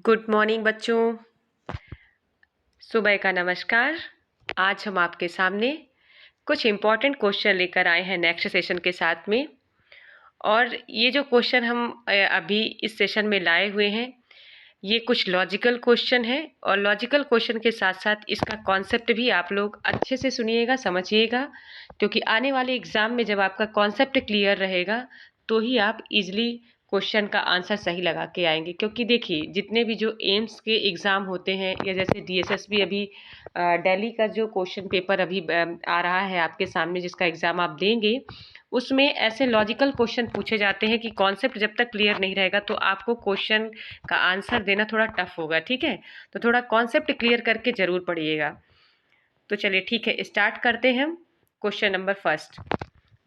Good morning बच्चों, सुबह का नमस्कार। आज हम आपके सामने कुछ इम्पॉर्टेंट क्वेश्चन लेकर आए हैं नेक्स्ट सेशन के साथ में। और ये जो क्वेश्चन हम अभी इस सेशन में लाए हुए हैं, ये कुछ लॉजिकल क्वेश्चन है और लॉजिकल क्वेश्चन के साथ साथ इसका कॉन्सेप्ट भी आप लोग अच्छे से सुनिएगा, समझिएगा, क्योंकि आने वाले एग्ज़ाम में जब आपका कॉन्सेप्ट क्लियर रहेगा तो ही आप इजली क्वेश्चन का आंसर सही लगा के आएंगे। क्योंकि देखिए, जितने भी जो एम्स के एग्ज़ाम होते हैं या जैसे डीएसएसबी अभी दिल्ली का जो क्वेश्चन पेपर अभी आ रहा है आपके सामने, जिसका एग्ज़ाम आप देंगे, उसमें ऐसे लॉजिकल क्वेश्चन पूछे जाते हैं कि कॉन्सेप्ट जब तक क्लियर नहीं रहेगा तो आपको क्वेश्चन का आंसर देना थोड़ा टफ होगा। ठीक है, तो थोड़ा कॉन्सेप्ट क्लियर करके ज़रूर पढ़िएगा। तो चलिए ठीक है, स्टार्ट करते हैं हम। Question number first,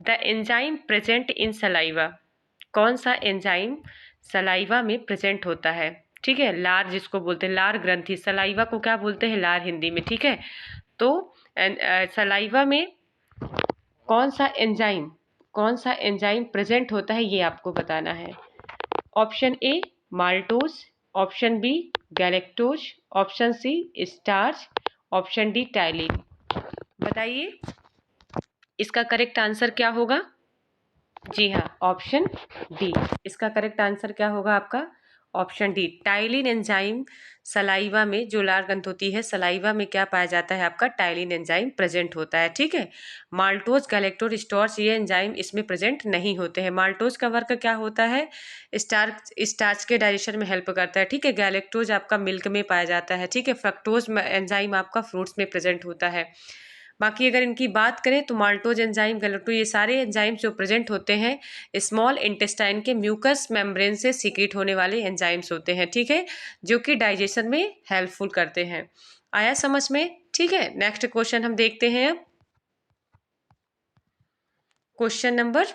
the enzyme present in saliva. कौन सा एंजाइम सलाइवा में प्रेजेंट होता है? ठीक है, लार जिसको बोलते हैं, लार ग्रंथि। सलाइवा को क्या बोलते हैं? लार हिंदी में। ठीक है, तो सलाइवा में कौन सा एंजाइम प्रेजेंट होता है, ये आपको बताना है। Option A maltose, option B galactose, option C starch, option D ptyalin. बताइए इसका करेक्ट आंसर क्या होगा? जी हाँ, ऑप्शन डी। इसका करेक्ट आंसर क्या होगा आपका? Option D, ptyalin enzyme. Saliva में जो लार ग्रंथ होती है, सलाइवा में क्या पाया जाता है आपका? टाइलिन एंजाइम प्रेजेंट होता है। ठीक है, माल्टोज, गैलेक्टोज, स्टार्च ये एंजाइम इसमें प्रेजेंट नहीं होते हैं। माल्टोज का वर्क क्या होता है? स्टार्च के डाइजेशन में हेल्प करता है। ठीक है, गैलेक्टोज आपका मिल्क में पाया जाता है। ठीक है, फ्रक्टोज एंजाइम आपका फ्रूट्स में प्रेजेंट होता है। बाकी अगर इनकी बात करें तो माल्टोज एंजाइम, गैलेक्टोज, ये सारे एंजाइम जो प्रेजेंट होते हैं स्मॉल इंटेस्टाइन के म्यूकस मेम्ब्रेन से सीक्रेट होने वाले एंजाइम्स होते हैं। ठीक है, जो कि डाइजेशन में हेल्पफुल करते हैं। आया समझ में? ठीक है, नेक्स्ट क्वेश्चन हम देखते हैं अब। Question number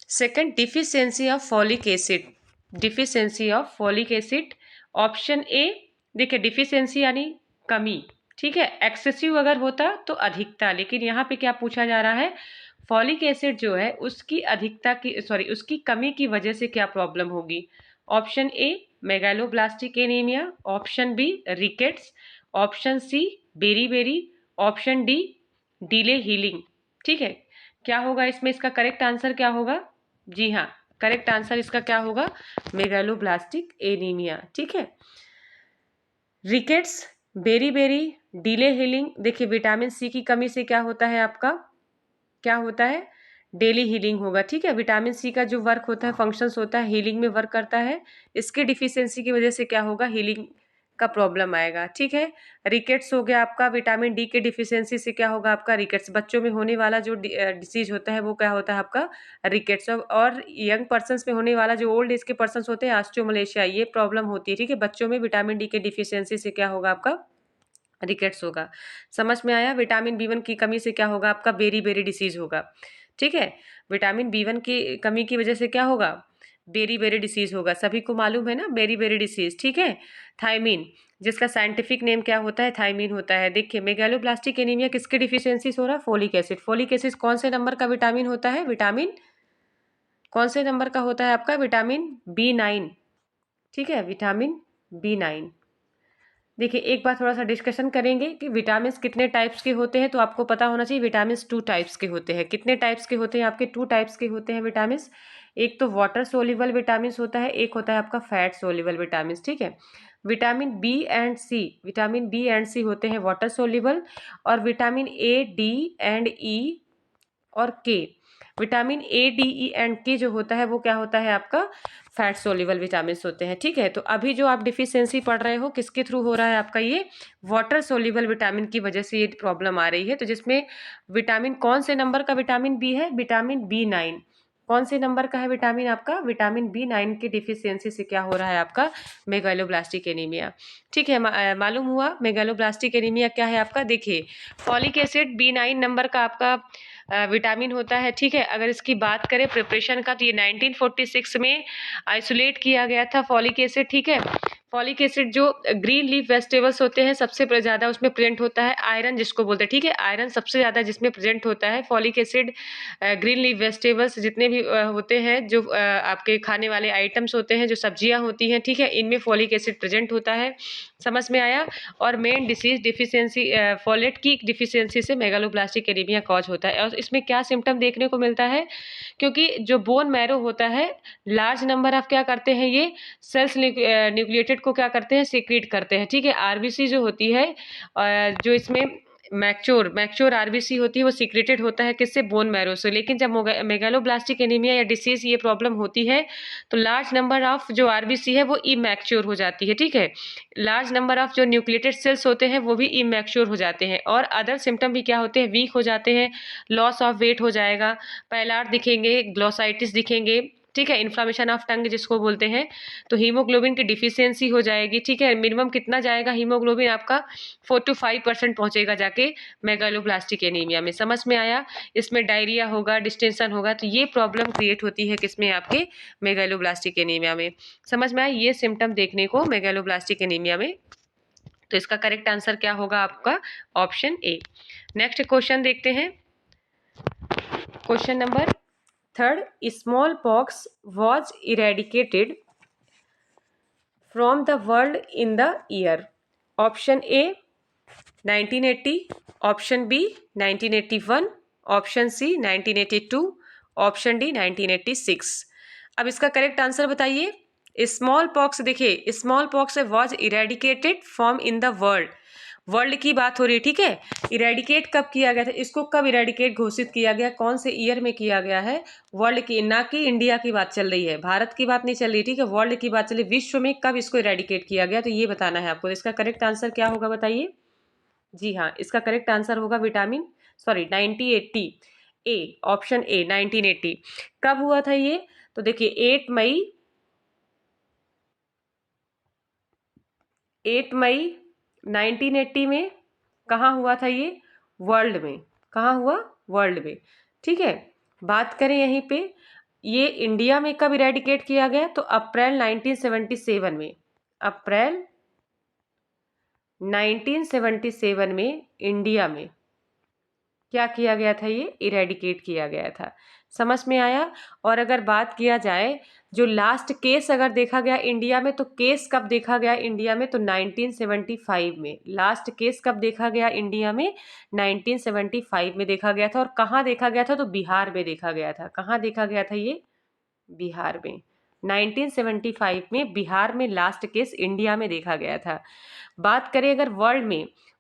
second, deficiency of folic acid. Deficiency of folic acid, option A. देखिए, डिफिशियंसी यानी कमी। ठीक है, एक्सेसिव अगर होता तो अधिकता, लेकिन यहाँ पे क्या पूछा जा रहा है? फॉलिक एसिड जो है उसकी अधिकता की उसकी कमी की वजह से क्या प्रॉब्लम होगी? Option A megaloblastic anaemia, option B rickets, option C beriberi, option D delay healing. ठीक है, क्या होगा इसमें? इसका करेक्ट आंसर क्या होगा? जी हाँ, करेक्ट आंसर इसका क्या होगा? Megaloblastic anaemia. ठीक है, रिकेट्स, बेरी, डिले हीलिंग। देखिए, विटामिन सी की कमी से क्या होता है आपका? क्या होता है? डेली हीलिंग होगा। ठीक है, विटामिन सी का जो वर्क होता है, फंक्शंस होता है, हीलिंग में वर्क करता है। इसके डिफिशियंसी की वजह से क्या होगा? हीलिंग का प्रॉब्लम आएगा। ठीक है, रिकेट्स हो गया आपका, विटामिन डी के डिफिशियंसी से क्या होगा आपका? रिकेट्स। बच्चों में होने वाला जो डिसीज होता है वो क्या होता है आपका? रिकेट्स। और यंग पर्सनस में होने वाला जो ओल्ड एज के पर्सनस होते हैं, ऑस्टियोमलेशिया, ये प्रॉब्लम होती है। ठीक है, बच्चों में विटामिन डी के डिफिशियंसी से क्या होगा आपका? रिकेट्स होगा। समझ में आया? विटामिन बी1 की कमी से क्या होगा आपका? बेरी डिसीज होगा। ठीक है, विटामिन बी1 की कमी की वजह से क्या होगा? बेरी डिसीज होगा। सभी को मालूम है ना बेरी डिसीज। ठीक है, थायमीन, जिसका साइंटिफिक नेम क्या होता है? थायमीन होता है। देखिए, मेगालोब्लास्टिक एनीमिया किसके डिफिशियंसी से हो रहा है? Folic acid. फोलिक एसिड कौन से नंबर का विटामिन होता है? विटामिन कौन से नंबर का होता है आपका? विटामिन बी9। ठीक है, विटामिन बी9। देखिए, एक बार थोड़ा सा डिस्कशन करेंगे कि विटामिन कितने टाइप्स के होते हैं, तो आपको पता होना चाहिए विटामिन 2 टाइप्स के होते हैं। कितने टाइप्स के होते हैं आपके? 2 टाइप्स के होते हैं विटामिन। एक तो वाटर सोल्यूबल विटामिन होता है, एक होता है आपका फैट सोल्यूबल विटामिन। ठीक है, विटामिन बी एंड सी होते हैं वाटर सोल्यूबल, और विटामिन ए, डी एंड ई और के, vitamin A, D, E and के जो होता है वो क्या होता है आपका? फैट सोल्यूबल विटामिन होते हैं। ठीक है, तो अभी जो आप डिफिशियंसी पढ़ रहे हो किसके थ्रू हो रहा है आपका? ये वाटर सोल्यूबल विटामिन की वजह से ये प्रॉब्लम आ रही है। तो जिसमें विटामिन कौन से नंबर का विटामिन बी है? विटामिन बी9। कौन से नंबर का है विटामिन आपका? विटामिन बी9 की डिफिशियंसी से क्या हो रहा है आपका? Megaloblastic anaemia. ठीक है, मालूम हुआ मेगालोब्लास्टिक एनीमिया क्या है आपका? देखिए, फॉलिक एसिड बी9 नंबर का आपका विटामिन होता है। ठीक है, अगर इसकी बात करें प्रिपरेशन का, तो ये 1946 में आइसोलेट किया गया था फॉलिक एसिड। ठीक है, फॉलिक एसिड जो ग्रीन लीफ वेजिटेबल्स होते हैं सबसे ज़्यादा उसमें प्रेजेंट होता है, आयरन जिसको बोलते हैं, ठीक है, आयरन सबसे ज़्यादा जिसमें प्रेजेंट होता है। Folic acid green leaf vegetables जितने भी होते हैं, जो आपके खाने वाले आइटम्स होते हैं, जो सब्जियां होती हैं, ठीक है, इनमें फॉलिक एसिड प्रेजेंट होता है। समझ में आया। और मेन डिसीज डिफिशियंसी, फॉलेट की डिफिशियंसी से मेगालोब्लास्टिक एनीमिया कॉज होता है। और इसमें क्या सिम्टम देखने को मिलता है, क्योंकि जो बोन मैरो होता है, लार्ज नंबर ऑफ क्या करते हैं, ये सेल्स न्यूक्लिएटेड को क्या करते हैं, सीक्रेट करते हैं, ठीक है। आरबीसी जो होती है, जो इसमें मैच्योर आरबीसी होती है, वो सीक्रेटेड होता है किससे, बोन मैरो से। लेकिन जब मेगालोब्लास्टिक एनीमिया या डिसीज ये प्रॉब्लम होती है, तो लार्ज नंबर ऑफ जो आरबीसी है वो इमैच्योर हो जाती है, ठीक है। लार्ज नंबर ऑफ जो न्यूक्लिएटेड सेल्स होते हैं वो भी इमैच्योर हो जाते हैं। और अदर सिम्टम भी क्या होते हैं, वीक हो जाते हैं, लॉस ऑफ वेट हो जाएगा, पैलार दिखेंगे, ग्लोसाइटिस दिखेंगे, ठीक है, इन्फ्लामेशन ऑफ टंग जिसको बोलते हैं। तो हीमोग्लोबिन की डिफिशियंसी हो जाएगी, ठीक है। मिनिमम कितना जाएगा हीमोग्लोबिन आपका, 4 to 5% पहुंचेगा जाके मेगालोब्लास्टिक एनीमिया में। समझ में आया। इसमें डायरिया होगा, डिस्टेंशन होगा, तो ये प्रॉब्लम क्रिएट होती है किसमें, आपके मेगालोब्लास्टिक एनीमिया में। समझ में आया, ये सिम्टम देखने को मेगालोब्लास्टिक एनीमिया में। तो इसका करेक्ट आंसर क्या होगा आपका, ऑप्शन ए। नेक्स्ट क्वेश्चन देखते हैं। Question number 3rd, small pox was eradicated from the world in the year. Option A 1980, option B 1981, option C 1982, option D 1986। अब इसका करेक्ट आंसर बताइए। स्मॉल पॉक्स, देखिए small pox was eradicated from in the world, world की बात हो रही है, ठीक है। इरेडिकेट कब किया गया था, इसको कब इरेडिकेट घोषित किया गया, कौन से ईयर में किया गया है, वर्ल्ड की, ना कि इंडिया की बात चल रही है, भारत की बात नहीं चल रही, ठीक है, वर्ल्ड की बात चल रही, विश्व में कब इसको इरेडिकेट किया गया, तो ये बताना है आपको। इसका करेक्ट आंसर क्या होगा बताइए। जी हाँ, इसका करेक्ट आंसर होगा 1980 ए, ऑप्शन ए 1980। कब हुआ था ये, तो देखिए 8 मई 1980 में। कहाँ हुआ था ये, वर्ल्ड में। कहाँ हुआ, वर्ल्ड में, ठीक है। बात करें यहीं पे, ये इंडिया में कब इरेडिकेट किया गया, तो अप्रैल 1977 में। अप्रैल 1977 में इंडिया में क्या किया गया था, ये इरेडिकेट किया गया था। समझ में आया। और अगर बात किया जाए, जो लास्ट केस अगर देखा गया इंडिया में, तो केस कब देखा गया इंडिया में, तो 1975 में। लास्ट केस कब देखा गया इंडिया में, 1975 में देखा गया था। और कहाँ देखा गया था, तो बिहार में देखा गया था। कहाँ देखा गया था ये, बिहार में। 1975 में बिहार में लास्ट केस इंडिया में देखा गया था। बात करें अगर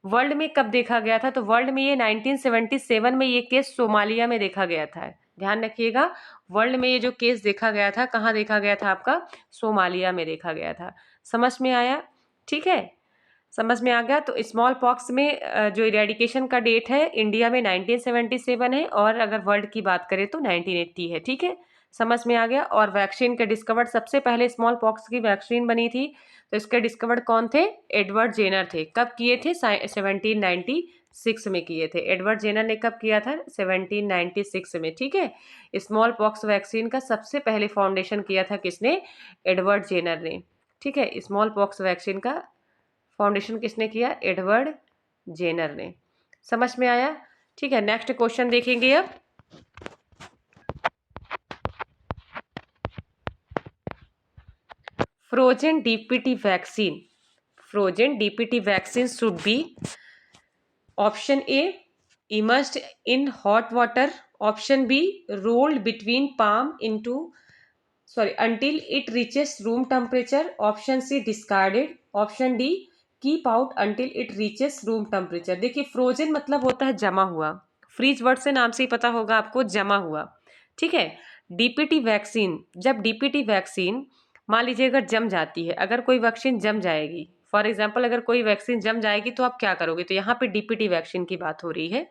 वर्ल्ड में कब देखा गया था, तो वर्ल्ड में ये 1977 में ये केस सोमालिया में देखा गया था। ध्यान रखिएगा, वर्ल्ड में ये जो केस देखा गया था, कहाँ देखा गया था आपका, सोमालिया में देखा गया था। समझ में आया, ठीक है, समझ में आ गया। तो स्मॉल पॉक्स में जो इरेडिकेशन का डेट है इंडिया में 1977 है, और अगर वर्ल्ड की बात करें तो 1980 है, ठीक है, समझ में आ गया। और वैक्सीन के डिस्कवर्ड, सबसे पहले स्मॉल पॉक्स की वैक्सीन बनी थी, तो इसके डिस्कवर्ड कौन थे, एडवर्ड जेनर थे। कब किए थे, 1796 में किए थे। एडवर्ड जेनर ने कब किया था, 1796 में, ठीक है। स्मॉल पॉक्स वैक्सीन का सबसे पहले फाउंडेशन किया था किसने, एडवर्ड जेनर ने, ठीक है। स्मॉल पॉक्स वैक्सीन का फाउंडेशन किसने किया, एडवर्ड जेनर ने। समझ में आया, ठीक है। नेक्स्ट क्वेश्चन देखेंगे अब। Frozen DPT vaccine, frozen DPT vaccine should be, option A immersed in hot water, option B rolled between palm into until it reaches room temperature, option C discarded, option D keep out until it reaches room temperature। देखिए frozen मतलब होता है जमा हुआ, freeze word से नाम से ही पता होगा आपको, जमा हुआ, ठीक है। डीपीटी वैक्सीन, जब डीपीटी वैक्सीन मान लीजिए अगर जम जाती है, अगर कोई वैक्सीन जम जाएगी, फॉर एग्जाम्पल अगर कोई वैक्सीन जम जाएगी तो आप क्या करोगे, तो यहाँ पे डीपीटी वैक्सीन की बात हो रही है।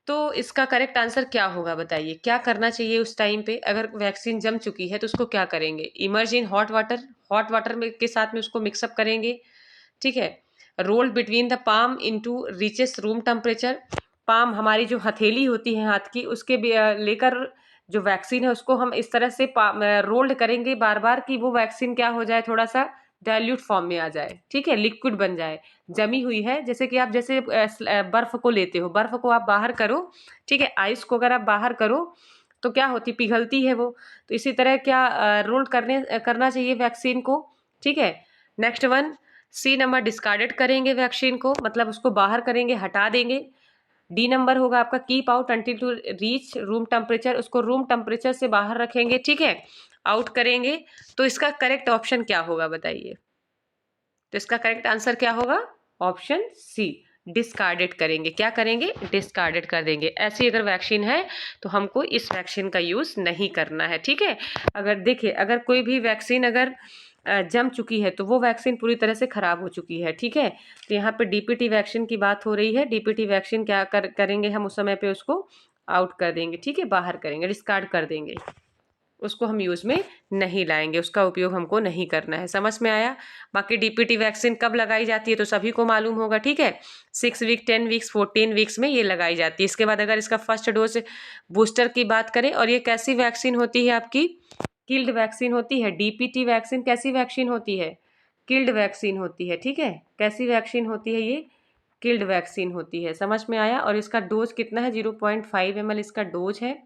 तो इसका करेक्ट आंसर क्या होगा बताइए, क्या करना चाहिए उस टाइम पे, अगर वैक्सीन जम चुकी है तो उसको क्या करेंगे, इमर्ज इन हॉट वाटर में के साथ में उसको मिक्सअप करेंगे, ठीक है। Roll between the palm into reaches room temperature, palm हमारी जो हथेली होती है हाथ की, उसके लेकर जो वैक्सीन है उसको हम इस तरह से रोल्ड करेंगे बार बार कि वो वैक्सीन क्या हो जाए, थोड़ा सा डाइल्यूट फॉर्म में आ जाए, ठीक है, लिक्विड बन जाए, जमी हुई है। जैसे कि आप जैसे बर्फ को लेते हो, बर्फ को आप बाहर करो, ठीक है, आइस को अगर आप बाहर करो तो क्या होती, पिघलती है वो। तो इसी तरह क्या रोल करना चाहिए वैक्सीन को, ठीक है। Next one, C number, discarded करेंगे वैक्सीन को, मतलब उसको बाहर करेंगे, हटा देंगे। डी नंबर होगा आपका, keep out until to reach room temperature, उसको रूम टेम्परेचर से बाहर रखेंगे, ठीक है, आउट करेंगे। तो इसका करेक्ट ऑप्शन क्या होगा बताइए? तो इसका करेक्ट आंसर क्या होगा? ऑप्शन सी, डिस्कार्डेड करेंगे। क्या करेंगे? डिस्कार्डेड कर देंगे। ऐसी अगर वैक्सीन है तो हमको इस वैक्सीन का यूज नहीं करना है, ठीक है। अगर देखिए, अगर कोई भी वैक्सीन अगर जम चुकी है तो वो वैक्सीन पूरी तरह से खराब हो चुकी है, ठीक है। तो यहाँ पे डीपीटी वैक्सीन की बात हो रही है। डीपीटी वैक्सीन क्या करेंगे हम उस समय पे उसको आउट कर देंगे, ठीक है, बाहर करेंगे, डिस्कार्ड कर देंगे, उसको हम यूज़ में नहीं लाएंगे, उसका उपयोग हमको नहीं करना है। समझ में आया? बाकी डीपीटी वैक्सीन कब लगाई जाती है तो सभी को मालूम होगा, ठीक है, 6 वीक, 10 वीक्स, 14 वीक्स में ये लगाई जाती है। इसके बाद अगर इसका फर्स्ट डोज बूस्टर की बात करें, और ये कैसी वैक्सीन होती है आपकी? किल्ड वैक्सीन होती है। डीपीटी वैक्सीन कैसी वैक्सीन होती है? किल्ड वैक्सीन होती है, ठीक है। कैसी वैक्सीन होती है ये? किल्ड वैक्सीन होती है। समझ में आया? और इसका डोज कितना है? 0.5 ml इसका डोज है,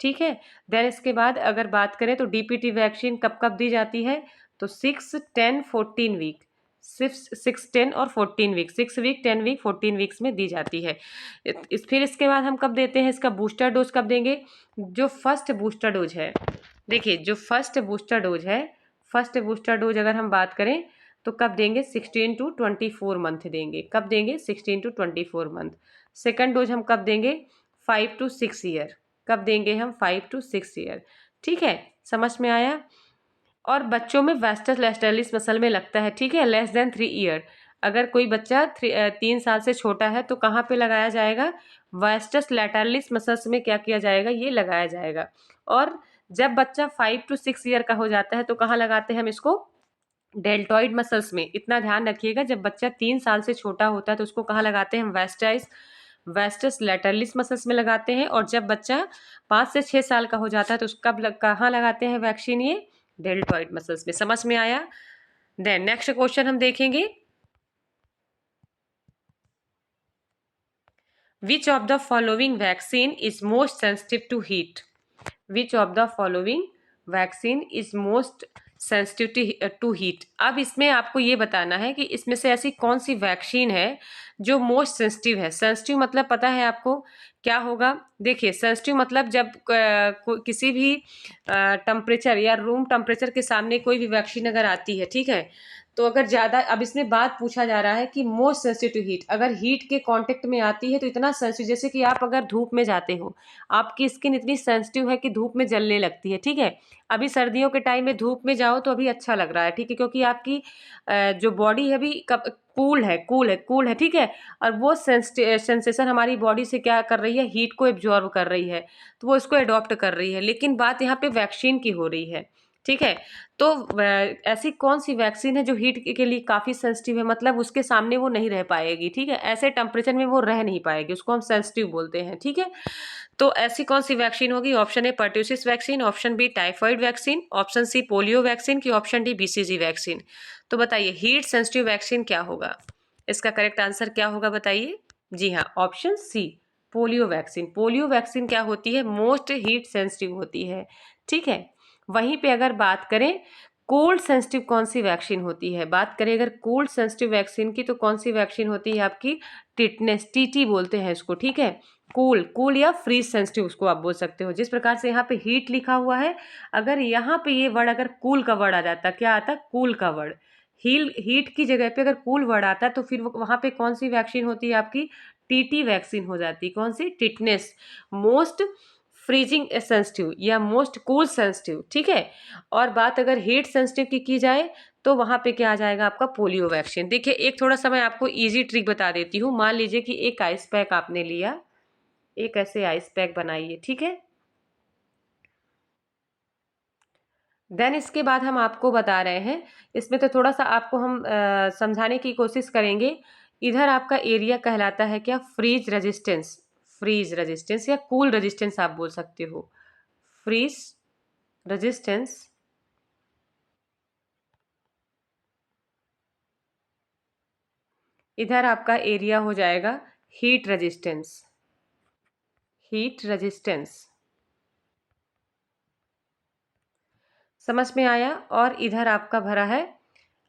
ठीक है। देन इसके बाद अगर बात करें तो डीपीटी वैक्सीन कब कब दी जाती है? तो 6, 10, 14 वीक, 6, 10 और 14 वीक, 6 वीक, 10 वीक, 14 वीक्स में दी जाती है। फिर इसके बाद हम कब देते हैं इसका बूस्टर डोज? कब देंगे? जो फर्स्ट बूस्टर डोज है, देखिए जो फर्स्ट बूस्टर डोज है, फर्स्ट बूस्टर डोज अगर हम बात करें तो कब देंगे? 16 to 24 मंथ देंगे। कब देंगे? 16 to 24 मंथ। सेकंड डोज हम कब देंगे? 5 to 6 ईयर। कब देंगे हम? 5 to 6 ईयर, ठीक है। समझ में आया? और बच्चों में वेस्टस लैटरलिस मसल में लगता है, ठीक है, <3 ईयर। अगर कोई बच्चा 3 साल से छोटा है तो कहाँ पे लगाया जाएगा? वेस्टस लैटरलिस मसल्स में क्या किया जाएगा? ये लगाया जाएगा। और जब बच्चा 5 to 6 ईयर का हो जाता है तो कहाँ लगाते हैं हम इसको? डेल्टॉइड मसल्स में। इतना ध्यान रखिएगा, जब बच्चा 3 साल से छोटा होता है तो उसको कहाँ लगाते हैं हम? वेस्टस लैटरलिस मसल्स में लगाते हैं। और जब बच्चा 5 से 6 साल का हो जाता है तो उसका कहाँ लगाते हैं वैक्सीन? ये डेल्टॉइड मसल्स में। समझ में आया? देन नेक्स्ट क्वेश्चन हम देखेंगे, which of the following vaccine is most sensitive to heat? Which of the following vaccine is most sensitive to heat? अब इसमें आपको ये बताना है कि इसमें से ऐसी कौन सी वैक्सीन है जो मोस्ट सेंसिटिव है। सेंसिटिव मतलब पता है आपको क्या होगा? देखिए, सेंसिटिव मतलब जब किसी भी टेम्परेचर या रूम टेम्परेचर के सामने कोई भी वैक्सीन अगर आती है, ठीक है, तो अगर ज़्यादा, अब इसमें बात पूछा जा रहा है कि मोस्ट सेंसिटिव हीट, अगर हीट के कांटेक्ट में आती है तो इतना सेंसिटिव, जैसे कि आप अगर धूप में जाते हो, आपकी स्किन इतनी सेंसिटिव है कि धूप में जलने लगती है, ठीक है। अभी सर्दियों के टाइम में धूप में जाओ तो अभी अच्छा लग रहा है, ठीक है, क्योंकि आपकी जो बॉडी है अभी कूल है, ठीक है। और वो सेंसेशन हमारी बॉडी से क्या कर रही है? हीट को एब्जॉर्ब कर रही है, तो वो इसको अडॉप्ट कर रही है। लेकिन बात यहाँ पे वैक्सीन की हो रही है, ठीक है। तो ऐसी कौन सी वैक्सीन है जो हीट के लिए काफ़ी सेंसिटिव है, मतलब उसके सामने वो नहीं रह पाएगी, ठीक है, ऐसे टेम्परेचर में वो रह नहीं पाएगी, उसको हम सेंसिटिव बोलते हैं, ठीक है। तो ऐसी कौन सी वैक्सीन होगी? Option A pertussis vaccine, option B typhoid vaccine, option C polio vaccine की ऑप्शन डी बीसीजी वैक्सीन। तो बताइए हीट सेंसिटिव वैक्सीन क्या होगा? इसका करेक्ट आंसर क्या होगा बताइए? जी हाँ, option C, polio vaccine. Polio vaccine क्या होती है? मोस्ट हीट सेंसिटिव होती है, ठीक है। वहीं पे अगर बात करें कोल्ड सेंसिटिव कौन सी वैक्सीन होती है, बात करें अगर कोल्ड सेंसिटिव वैक्सीन की, तो कौन सी वैक्सीन होती है आपकी? टिटनेस, टीटी बोलते हैं इसको, ठीक है। कूल या फ्रीज सेंसिटिव उसको आप बोल सकते हो। जिस प्रकार से यहाँ पे हीट लिखा हुआ है, अगर यहाँ पे ये वर्ड, अगर कूल का वर्ड आ जाता, क्या आता? कूल का वर्ड। हीट की जगह पे अगर कूल वर्ड आता तो फिर वहाँ पे कौन सी वैक्सीन होती है आपकी? टीटी वैक्सीन हो जाती। कौन सी? टिटनेस, मोस्ट फ्रीजिंग सेंसिटिव या मोस्ट कूल सेंसिटिव, ठीक है। और बात अगर हीट सेंसिटिव की जाए तो वहाँ पे क्या आ जाएगा आपका? Polio vaccine. देखिए, एक थोड़ा सा मैं आपको इजी ट्रिक बता देती हूँ। मान लीजिए कि एक आइस पैक आपने लिया, एक ऐसे आइस पैक बनाइए, ठीक है। देन इसके बाद हम आपको बता रहे हैं, इसमें तो थोड़ा सा आपको हम समझाने की कोशिश करेंगे। इधर आपका एरिया कहलाता है क्या? फ्रीज रेजिस्टेंस या कूल रेजिस्टेंस आप बोल सकते हो। फ्रीज रेजिस्टेंस इधर आपका एरिया हो जाएगा हीट रेजिस्टेंस, हीट रेजिस्टेंस। समझ में आया। और इधर आपका भरा है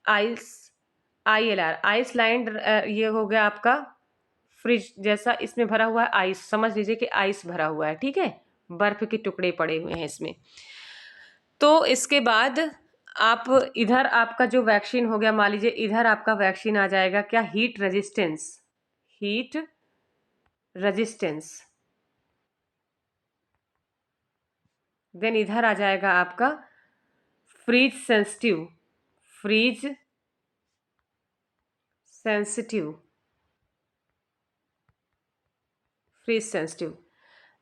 आइस, ILR, आइसलैंड, ये हो गया आपका फ्रिज जैसा, इसमें भरा हुआ है आइस, समझ लीजिए कि आइस भरा हुआ है, ठीक है, बर्फ के टुकड़े पड़े हुए हैं इसमें। तो इसके बाद आप इधर आपका जो वैक्सीन हो गया, मान लीजिए इधर आपका वैक्सीन आ जाएगा क्या, heat resistance, heat resistance. Then इधर आ जाएगा आपका freeze sensitive, freeze sensitive, freeze sensitive.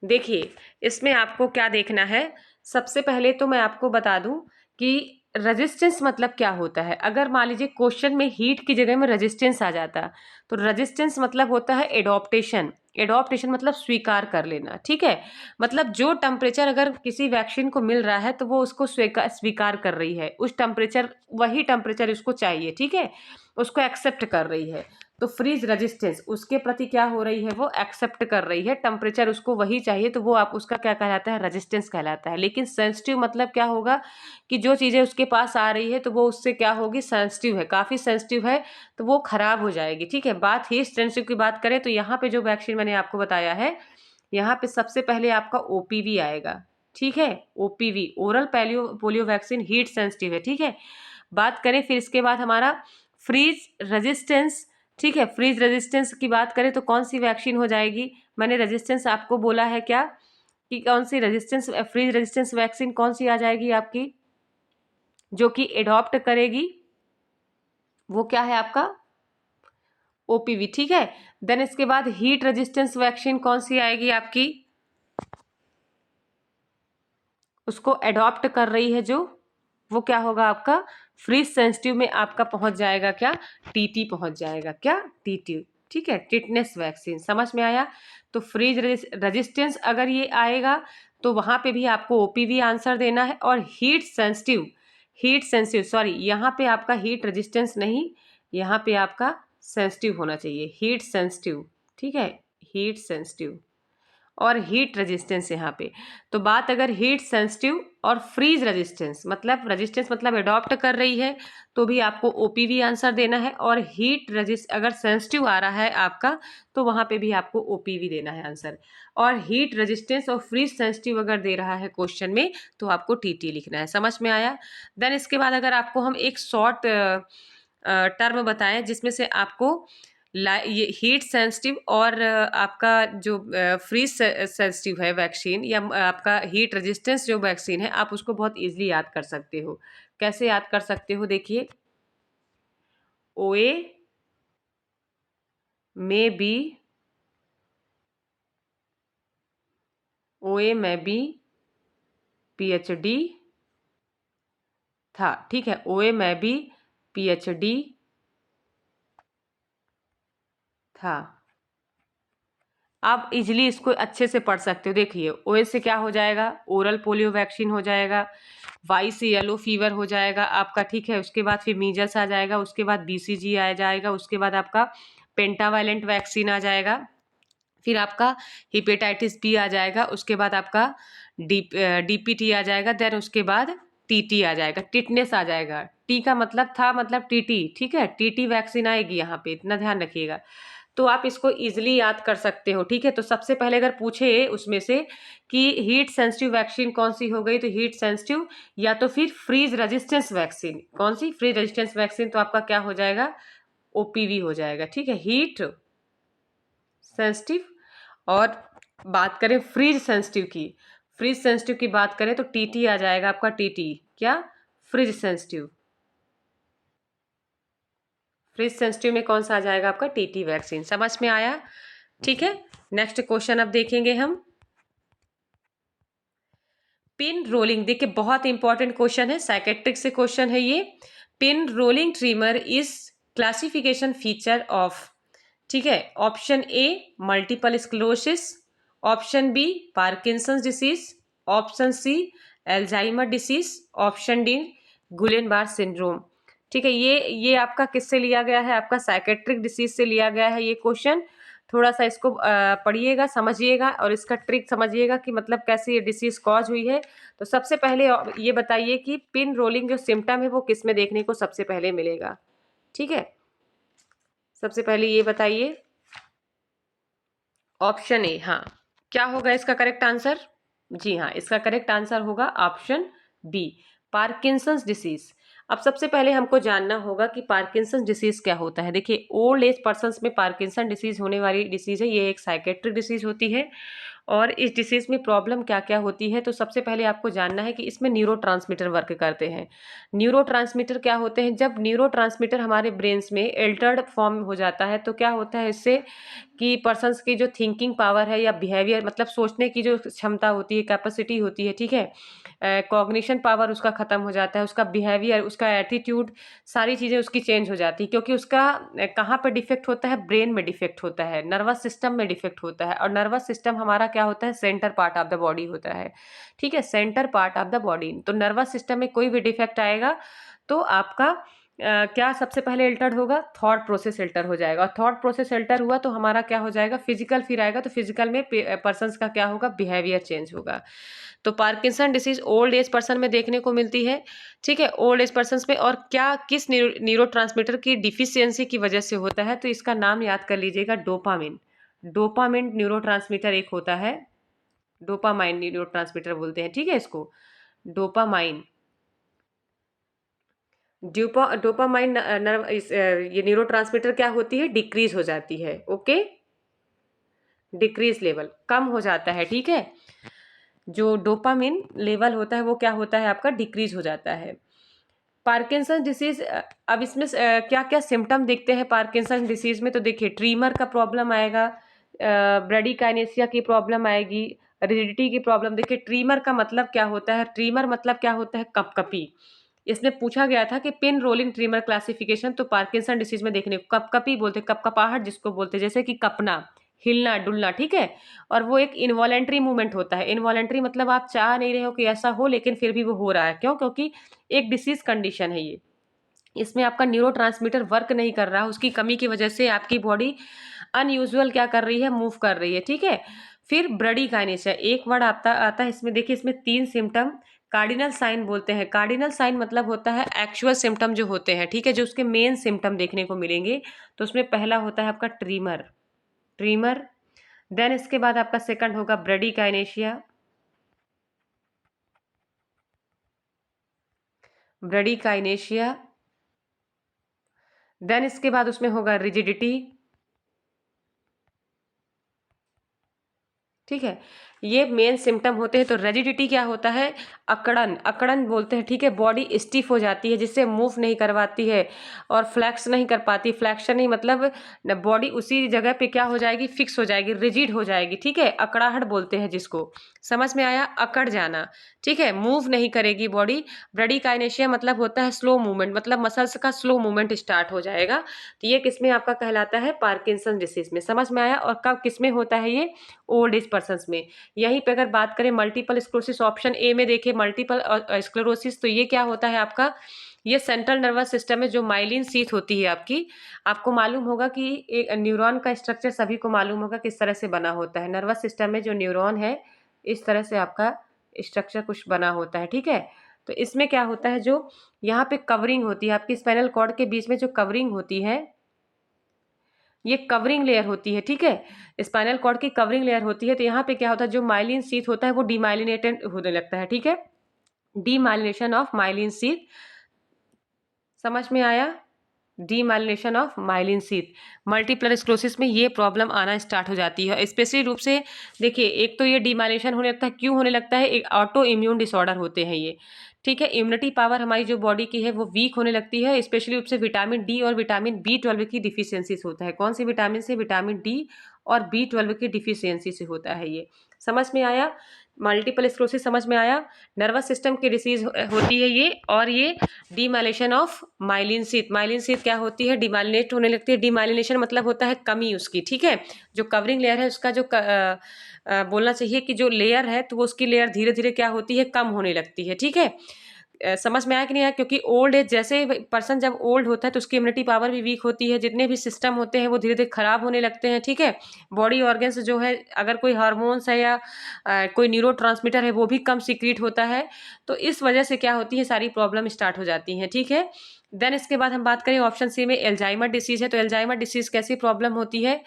देखिए इसमें आपको क्या देखना है, सबसे पहले तो मैं आपको बता दूं कि रेजिस्टेंस मतलब क्या होता है। अगर मान लीजिए क्वेश्चन में हीट की जगह में रेजिस्टेंस आ जाता, तो रेजिस्टेंस मतलब होता है एडॉप्टेशन, एडॉप्टेशन मतलब स्वीकार कर लेना, ठीक है। मतलब जो टेम्परेचर अगर किसी वैक्सीन को मिल रहा है तो वो उसको स्वीकार कर रही है, उस टेम्परेचर, वही टेम्परेचर उसको चाहिए, ठीक है, उसको एक्सेप्ट कर रही है। तो फ्रीज रेजिस्टेंस उसके प्रति क्या हो रही है, वो एक्सेप्ट कर रही है, टेम्परेचर उसको वही चाहिए, तो वो आप उसका क्या कहलाता है, रेजिस्टेंस कहलाता है। लेकिन सेंसिटिव मतलब क्या होगा कि जो चीज़ें उसके पास आ रही है तो वो उससे क्या होगी, सेंसिटिव है, काफ़ी सेंसिटिव है, तो वो खराब हो जाएगी, ठीक है। बात हीट सेंसिटिव की बात करें तो यहाँ पे जो वैक्सीन मैंने आपको बताया है, यहाँ पे सबसे पहले आपका OPV आएगा, ठीक है, OPV, oral polio vaccine heat sensitive है, ठीक है। बात करें फिर इसके बाद हमारा फ्रीज रेजिस्टेंस, ठीक है, फ्रीज रेजिस्टेंस की बात करें तो कौन सी वैक्सीन हो जाएगी, मैंने रेजिस्टेंस आपको बोला है क्या कि कौन सी रेजिस्टेंस, फ्रीज रेजिस्टेंस वैक्सीन कौन सी आ जाएगी आपकी, जो कि एडॉप्ट करेगी, वो क्या है आपका OPV, ठीक है। देन इसके बाद हीट रेजिस्टेंस वैक्सीन कौन सी आएगी आपकी, उसको एडॉप्ट कर रही है जो, वो क्या होगा आपका फ्रीज सेंसिटिव में आपका पहुंच जाएगा क्या, TT पहुंच जाएगा, क्या TT, ठीक है, टिटनेस वैक्सीन। समझ में आया। तो फ्रीज रेजिस्टेंस अगर ये आएगा तो वहां पे भी आपको OPV आंसर देना है। और heat sensitive, heat sensitive, sorry यहाँ पे आपका हीट रेजिस्टेंस नहीं, यहाँ पे आपका सेंसिटिव होना चाहिए, हीट सेंसिटिव, ठीक है, हीट सेंसिटिव और हीट रेजिस्टेंस यहाँ पे। तो बात अगर हीट सेंसिटिव और फ्रीज रेजिस्टेंस, मतलब रेजिस्टेंस मतलब एडॉप्ट कर रही है, तो भी आपको OPV आंसर देना है। और हीट रेजिस्ट अगर सेंसिटिव आ रहा है आपका, तो वहाँ पे भी आपको OPV देना है आंसर। और हीट रेजिस्टेंस और फ्रीज सेंसिटिव अगर दे रहा है क्वेश्चन में, तो आपको TT लिखना है। समझ में आया। देन इसके बाद अगर आपको हम एक शॉर्ट टर्म बताएं जिसमें से आपको ये हीट सेंसिटिव और आपका जो फ्रीज सेंसिटिव है वैक्सीन, या आपका हीट रेजिस्टेंस जो वैक्सीन है, आप उसको बहुत इजीली याद कर सकते हो। कैसे याद कर सकते हो, देखिए OA में बी, OA में बी PhD था, ठीक है, OA में बी PhD था। आप इजिली इसको अच्छे से पढ़ सकते हो। देखिए OA से क्या हो जाएगा, ओरल पोलियो वैक्सीन हो जाएगा, वाई से येलो फीवर हो जाएगा आपका, ठीक है, उसके बाद फिर मीजल्स आ जाएगा, उसके बाद BCG आ जाएगा, उसके बाद आपका पेंटावालेंट वैक्सीन आ जाएगा, फिर आपका हेपेटाइटिस B आ जाएगा, उसके बाद आपका DPT आ जाएगा, देन उसके बाद TT आ जाएगा, टिटनेस आ जाएगा। टी का मतलब था, मतलब TT, ठीक है, TT वैक्सीन आएगी यहाँ पे, इतना ध्यान रखिएगा। तो आप इसको इजीली याद कर सकते हो, ठीक है। तो सबसे पहले अगर पूछे उसमें से कि हीट सेंसिटिव वैक्सीन कौन सी हो गई, तो हीट सेंसिटिव या तो फिर फ्रीज रेजिस्टेंस वैक्सीन, कौन सी फ्रीज रेजिस्टेंस वैक्सीन, तो आपका क्या हो जाएगा, OPV हो जाएगा, ठीक है, हीट सेंसिटिव। और बात करें फ्रीज सेंसिटिव की, फ्रीज सेंसिटिव की बात करें तो TT आ जाएगा आपका, TT क्या, फ्रीज सेंसिटिव, फ्रीज सेंसिटिव में कौन सा आ जाएगा आपका, TT वैक्सीन। समझ में आया, ठीक है। नेक्स्ट क्वेश्चन अब देखेंगे हम, पिन रोलिंग। देखिए बहुत इंपॉर्टेंट क्वेश्चन है, साइकेट्रिक से क्वेश्चन है ये। Pin rolling tremor is classification feature of, ठीक है, option A multiple sclerosis, option B Parkinson's disease, option C Alzheimer disease, option D Guillain Barre syndrome. ठीक है, ये आपका किससे लिया गया है, आपका साइकेट्रिक डिसीज से लिया गया है ये क्वेश्चन। थोड़ा सा इसको पढ़िएगा, समझिएगा और इसका ट्रिक समझिएगा कि मतलब कैसे ये डिसीज कॉज हुई है। तो सबसे पहले ये बताइए कि पिन रोलिंग जो सिम्टम है वो किस में देखने को सबसे पहले मिलेगा। ठीक है, सबसे पहले ये बताइए। ऑप्शन ए, हाँ, क्या होगा इसका करेक्ट आंसर? जी हाँ, इसका करेक्ट आंसर होगा ऑप्शन बी, पार्किंसंस डिसीज। अब सबसे पहले हमको जानना होगा कि पार्किंसंस डिसीज क्या होता है। देखिए, ओल्ड एज पर्सन्स में पार्किंसन डिसीज होने वाली डिसीज है, ये एक साइकेट्रिक डिसीज होती है। और इस डिसीज में प्रॉब्लम क्या क्या होती है, तो सबसे पहले आपको जानना है कि इसमें न्यूरोट्रांसमीटर वर्क करते हैं। न्यूरोट्रांसमीटर क्या होते हैं? जब न्यूरोट्रांसमीटर हमारे ब्रेन्स में एल्टर्ड फॉर्म हो जाता है तो क्या होता है इससे कि पर्सन्स की जो थिंकिंग पावर है या बिहेवियर, मतलब सोचने की जो क्षमता होती है, कैपेसिटी होती है, ठीक है, कॉग्निशन पावर उसका खत्म हो जाता है, उसका बिहेवियर, उसका एटीट्यूड, सारी चीज़ें उसकी चेंज हो जाती है। क्योंकि उसका कहाँ पर डिफेक्ट होता है? ब्रेन में डिफेक्ट होता है, नर्वस सिस्टम में डिफेक्ट होता है। और नर्वस सिस्टम हमारा क्या होता है? Centre part of the body होता है। ठीक है, centre part of the body. तो नर्वस सिस्टम में कोई भी डिफेक्ट आएगा तो आपका क्या सबसे पहले अल्टर्ड होगा? थॉट प्रोसेस अल्टर हो जाएगा। और थॉट प्रोसेस अल्टर हुआ तो हमारा क्या हो जाएगा? फिजिकल फिर आएगा, तो फिजिकल में पर्सन्स का क्या होगा? बिहेवियर चेंज होगा। तो Parkinson disease old age person में देखने को मिलती है। ठीक है, ओल्ड एज पर्सन में। और क्या किस न्यूरोट्रांसमीटर की डिफिशियंसी की वजह से होता है? तो इसका नाम याद कर लीजिएगा, डोपामिन। डोपामिन न्यूरोट्रांसमीटर एक होता है, डोपामाइन न्यूरोट्रांसमीटर बोलते हैं। ठीक है, इसको डोपामाइन, डोपामाइन ये न्यूरोट्रांसमीटर क्या होती है? डिक्रीज हो जाती है। ओके, डिक्रीज लेवल, कम हो जाता है। ठीक है, जो डोपामिन लेवल होता है वो क्या होता है? आपका डिक्रीज हो जाता है। पार्किंसन डिसीज, अब इसमें क्या क्या सिम्टम देखते हैं पार्किंसन डिसीज में? तो देखिए, ट्रीमर का प्रॉब्लम आएगा, ब्रेडिकाइनेसिया की प्रॉब्लम आएगी, रिजिडिटी की प्रॉब्लम। देखिए, ट्रीमर का मतलब क्या होता है? ट्रीमर मतलब क्या होता है? कपकपी। इसमें पूछा गया था कि पिन रोलिंग ट्रीमर क्लासिफिकेशन, तो पार्किंसन डिसीज में देखने को कपकपी बोलते हैं, कपकपाहट जिसको बोलते हैं, जैसे कि कपना, हिलना डुलना। ठीक है, और वो एक इनवॉलेंट्री मूवमेंट होता है। इनवॉलेंट्री मतलब आप चाह नहीं रहे हो कि ऐसा हो, लेकिन फिर भी वो हो रहा है। क्यों? क्योंकि एक डिसीज कंडीशन है ये। इसमें आपका न्यूरोट्रांसमीटर वर्क नहीं कर रहा, उसकी कमी की वजह से आपकी बॉडी अनयूजुअल क्या कर रही है? मूव कर रही है। ठीक है, फिर ब्रेडिकाइनेसिया एक वर्ड आता आता है इसमें। देखिए, इसमें 3 सिम्टम कार्डिनल साइन बोलते हैं। कार्डिनल साइन मतलब होता है एक्चुअल सिम्टम जो होते हैं। ठीक है, जो उसके मेन सिम्टम देखने को मिलेंगे। तो उसमें पहला होता है आपका ट्रीमर, ट्रीमर। देन इसके बाद आपका सेकंड होगा ब्रेडिकाइनेशिया, ब्रेडिकाइनेशिया। देन इसके बाद उसमें होगा रिजिडिटी। ठीक है, ये मेन सिम्टम होते हैं। तो रेजिडिटी क्या होता है? अकड़न, अकड़न बोलते हैं। ठीक है, बॉडी स्टिफ हो जाती है, जिससे मूव नहीं करवाती है और फ्लैक्स नहीं कर पाती। फ्लैक्शन नहीं मतलब बॉडी उसी जगह पे क्या हो जाएगी? फिक्स हो जाएगी, रिजिड हो जाएगी। ठीक है, अकड़ाहट बोलते हैं जिसको। समझ में आया? अकड़ जाना। ठीक है, मूव नहीं करेगी बॉडी। ब्रेडिकाइनेशिया मतलब होता है स्लो मूवमेंट, मतलब मसल्स का स्लो मूवमेंट स्टार्ट हो जाएगा। तो ये किसमें आपका कहलाता है? पार्किंसन डिसीज में। समझ में आया? और कब किसमें होता है ये? ओल्ड एज पर्सन में। यहीं पे अगर बात करें मल्टीपल स्क्लेरोसिस, ऑप्शन ए में देखिए मल्टीपल स्क्लेरोसिस, तो ये क्या होता है आपका? ये सेंट्रल नर्वस सिस्टम में जो माइलिन शीथ होती है आपकी, आपको मालूम होगा कि एक न्यूरॉन का स्ट्रक्चर सभी को मालूम होगा किस तरह से बना होता है। नर्वस सिस्टम में जो न्यूरॉन है, इस तरह से आपका स्ट्रक्चर कुछ बना होता है। ठीक है, तो इसमें क्या होता है? जो यहाँ पे कवरिंग होती है आपकी स्पाइनल कॉर्ड के बीच में, जो कवरिंग होती है, ये कवरिंग लेयर होती है। ठीक है, स्पाइनल कॉर्ड की कवरिंग लेयर होती है। तो यहाँ पे क्या होता है? जो माइलिन शीथ होता है वो डीमाइलिनेटेड होने लगता है। ठीक है, डीमाइलिनेशन ऑफ माइलिन शीथ। समझ में आया? Demyelination of myelin sheath. Multiple sclerosis में ये प्रॉब्लम आना स्टार्ट हो जाती है, स्पेशली रूप से। देखिए, एक तो ये डीमाइलिनेशन होने लगता है, क्यों होने लगता है? एक ऑटो इम्यून डिसऑर्डर होते हैं ये। ठीक है, इम्यूनिटी पावर हमारी जो बॉडी की है वो वीक होने लगती है, स्पेशली रूप से विटामिन डी और विटामिन B12 की डिफिशियंसी से होता है। कौन सी विटामिन से? विटामिन डी और B12 की डिफिशियंसी से होता है ये। समझ में आया? मल्टीपल स्क्लेरोसिस समझ में आया? नर्वस सिस्टम की डिसीज होती है ये। और ये demyelination of myelin sheath, myelin sheath क्या होती है? डीमाइलिनेट होने लगती है। डीमाइलिनेशन मतलब होता है कमी उसकी। ठीक है, जो कवरिंग लेयर है उसका जो बोलना चाहिए कि जो लेयर है, तो वो उसकी लेयर धीरे धीरे क्या होती है? कम होने लगती है। ठीक है, समझ में आया कि नहीं आया? क्योंकि ओल्ड एज, जैसे पर्सन जब ओल्ड होता है तो उसकी इम्यूनिटी पावर भी वीक होती है, जितने भी सिस्टम होते हैं वो धीरे धीरे खराब होने लगते हैं, ठीक है। बॉडी ऑर्गन्स जो है, अगर कोई हार्मोन्स है या कोई न्यूरो ट्रांसमीटर है वो भी कम सीक्रेट होता है, तो इस वजह से क्या होती है, सारी प्रॉब्लम स्टार्ट हो जाती है, ठीक है। देन इसके बाद हम बात करें ऑप्शन सी में, एल्जाइमर डिसीज है। तो एल्जाइमर डिसीज कैसी प्रॉब्लम होती है,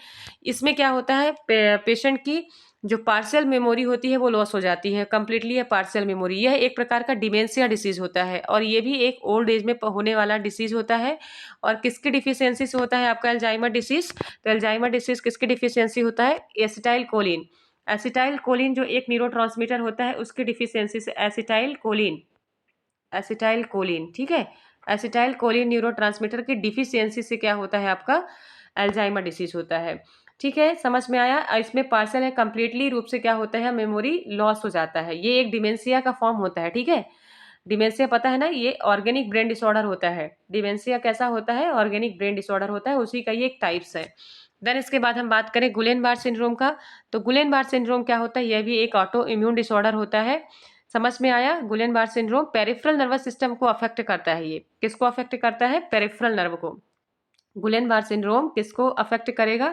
इसमें क्या होता है, पेशेंट की जो पार्शियल मेमोरी होती है वो लॉस हो जाती है, कंप्लीटली या पार्शियल मेमोरी। यह एक प्रकार का डिमेंशिया डिसीज होता है और ये भी एक ओल्ड एज में होने वाला डिसीज होता है। और किसकी डिफिशियंसी से होता है आपका एल्जाइमर डिसीज? तो एल्जाइमर डिसीज किसकी डिफिशियंसी होता है? Acetyl choline. एसिटाइल कोलिन जो एक न्यूरोट्रांसमीटर होता है उसकी डिफिशियंसी से एसिटाइल कोलिन, एसिटाइल कोलिन, ठीक है। एसिटाइल कोलिन न्यूरोट्रांसमीटर की डिफिशियंसी से क्या होता है आपका? अल्जाइमर डिसीज होता है, ठीक है। समझ में आया? इसमें पार्सल है, कंप्लीटली रूप से क्या होता है, मेमोरी लॉस हो जाता है। ये एक डिमेंशिया का फॉर्म होता है, ठीक है। डिमेंशिया पता है ना, ये ऑर्गेनिक ब्रेन डिसऑर्डर होता है। डिमेंशिया कैसा होता है? ऑर्गेनिक ब्रेन डिसऑर्डर होता है, उसी का ये एक टाइप्स है। देन इसके बाद हम बात करें गुलेन बार सिंड्रोम का। तो गुलेन बार सिंड्रोम क्या होता है? यह भी एक ऑटो इम्यून डिसऑर्डर होता है। समझ में आया? गुलेन बार सिंड्रोम पेरिफेरल नर्वस सिस्टम को अफेक्ट करता है। ये किसको अफेक्ट करता है? पेरिफेरल नर्व को। गुलेन बार सिंड्रोम किसको अफेक्ट करेगा?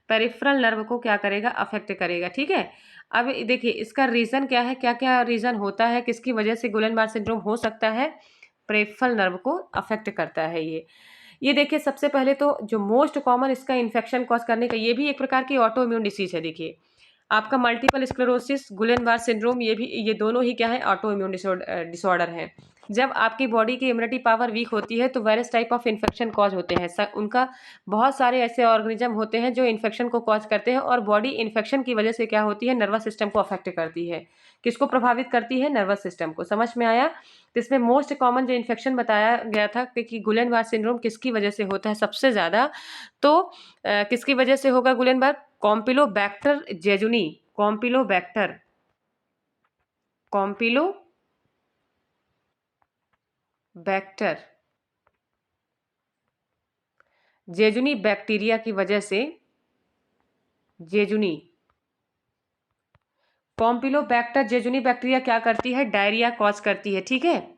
पेरिफेरल नर्व को क्या करेगा? अफेक्ट करेगा, ठीक है। अब देखिए इसका रीजन क्या है, क्या क्या रीजन होता है, किसकी वजह से गुलेन बार सिंड्रोम हो सकता है? पेरिफेरल नर्व को अफेक्ट करता है ये देखिए सबसे पहले तो जो मोस्ट कॉमन इसका इन्फेक्शन कॉज करने का, ये भी एक प्रकार की ऑटो इम्यून डिसीज है। देखिए आपका मल्टीपल स्क्लेरोसिस, गुलेन बार सिंड्रोम, ये दोनों ही क्या है? ऑटो इम्यून डिसऑर्डर है। जब आपकी बॉडी की इम्यूनिटी पावर वीक होती है तो various type of infection cause होते हैं। उनका बहुत सारे ऐसे ऑर्गेनिज्म होते हैं जो इन्फेक्शन को कॉज करते हैं, और बॉडी इन्फेक्शन की वजह से क्या होती है? नर्वस सिस्टम को अफेक्ट करती है। किसको प्रभावित करती है? नर्वस सिस्टम को। समझ में आया? तो इसमें मोस्ट कॉमन जो इन्फेक्शन बताया गया था कि गुलेन बार सिंड्रोम किसकी वजह से होता है सबसे ज्यादा, तो किसकी वजह से होगा गुलेन बार? कॉम्पिलोबैक्टर जेजुनी, कॉम्पिलोबैक्टर, कॉम्पिलोबैक्टर जेजुनी बैक्टीरिया की वजह से, जेजुनी, कॉम्पिलोबैक्टर जेजुनी बैक्टीरिया क्या करती है? डायरिया कॉज करती है, ठीक है।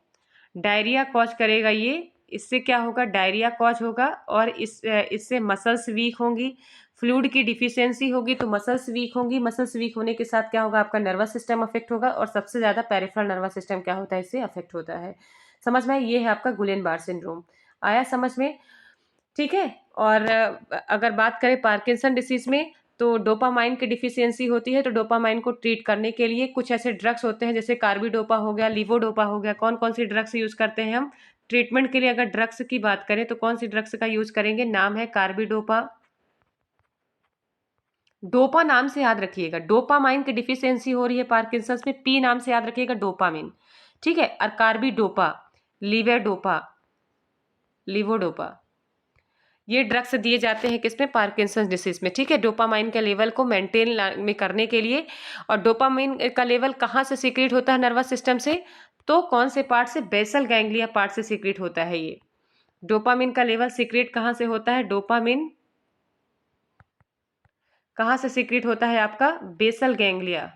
डायरिया कॉज करेगा ये। इससे क्या होगा? डायरिया कॉज होगा, और इससे मसल्स वीक होंगी, फ्लूइड की डिफिशियंसी होगी तो मसल्स वीक होंगी। मसल्स वीक होने के साथ क्या होगा? आपका नर्वस सिस्टम अफेक्ट होगा, और सबसे ज्यादा पेरिफेरल नर्वस सिस्टम क्या होता है? इससे अफेक्ट होता है। समझ में? ये है आपका गुलेन बार सिंड्रोम। आया समझ में? ठीक है। और अगर बात करें पार्किंसन डिसीज में, तो डोपामाइन की डिफिशियंसी होती है। तो डोपामाइन को ट्रीट करने के लिए कुछ ऐसे ड्रग्स होते हैं, जैसे कार्बिडोपा हो गया, लीवोडोपा हो गया। कौन कौन सी ड्रग्स यूज करते हैं हम ट्रीटमेंट के लिए? अगर ड्रग्स की बात करें तो कौन सी ड्रग्स का यूज करेंगे? नाम है कार्बिडोपा। डोपा नाम से याद रखिएगा। डोपामाइन की डिफिशियंसी हो रही है पार्किंसंस में, पी नाम से याद रखिएगा, डोपामिन, ठीक है। और कार्बिडोपा, लीवेडोपा, लीवोडोपा, ये ड्रग्स दिए जाते हैं किसमें? पार्किंसन डिसीज में, ठीक है। डोपामाइन के लेवल को मेंटेन में करने के लिए। और डोपामाइन का लेवल कहाँ से सीक्रेट होता है नर्वस सिस्टम से? तो कौन से पार्ट से? बेसल गैंग्लिया पार्ट से सीक्रेट होता है ये। डोपामिन का लेवल सीक्रेट कहाँ से होता है? डोपामिन कहाँ से सीक्रेट होता है आपका? बेसल गैंग्लिया,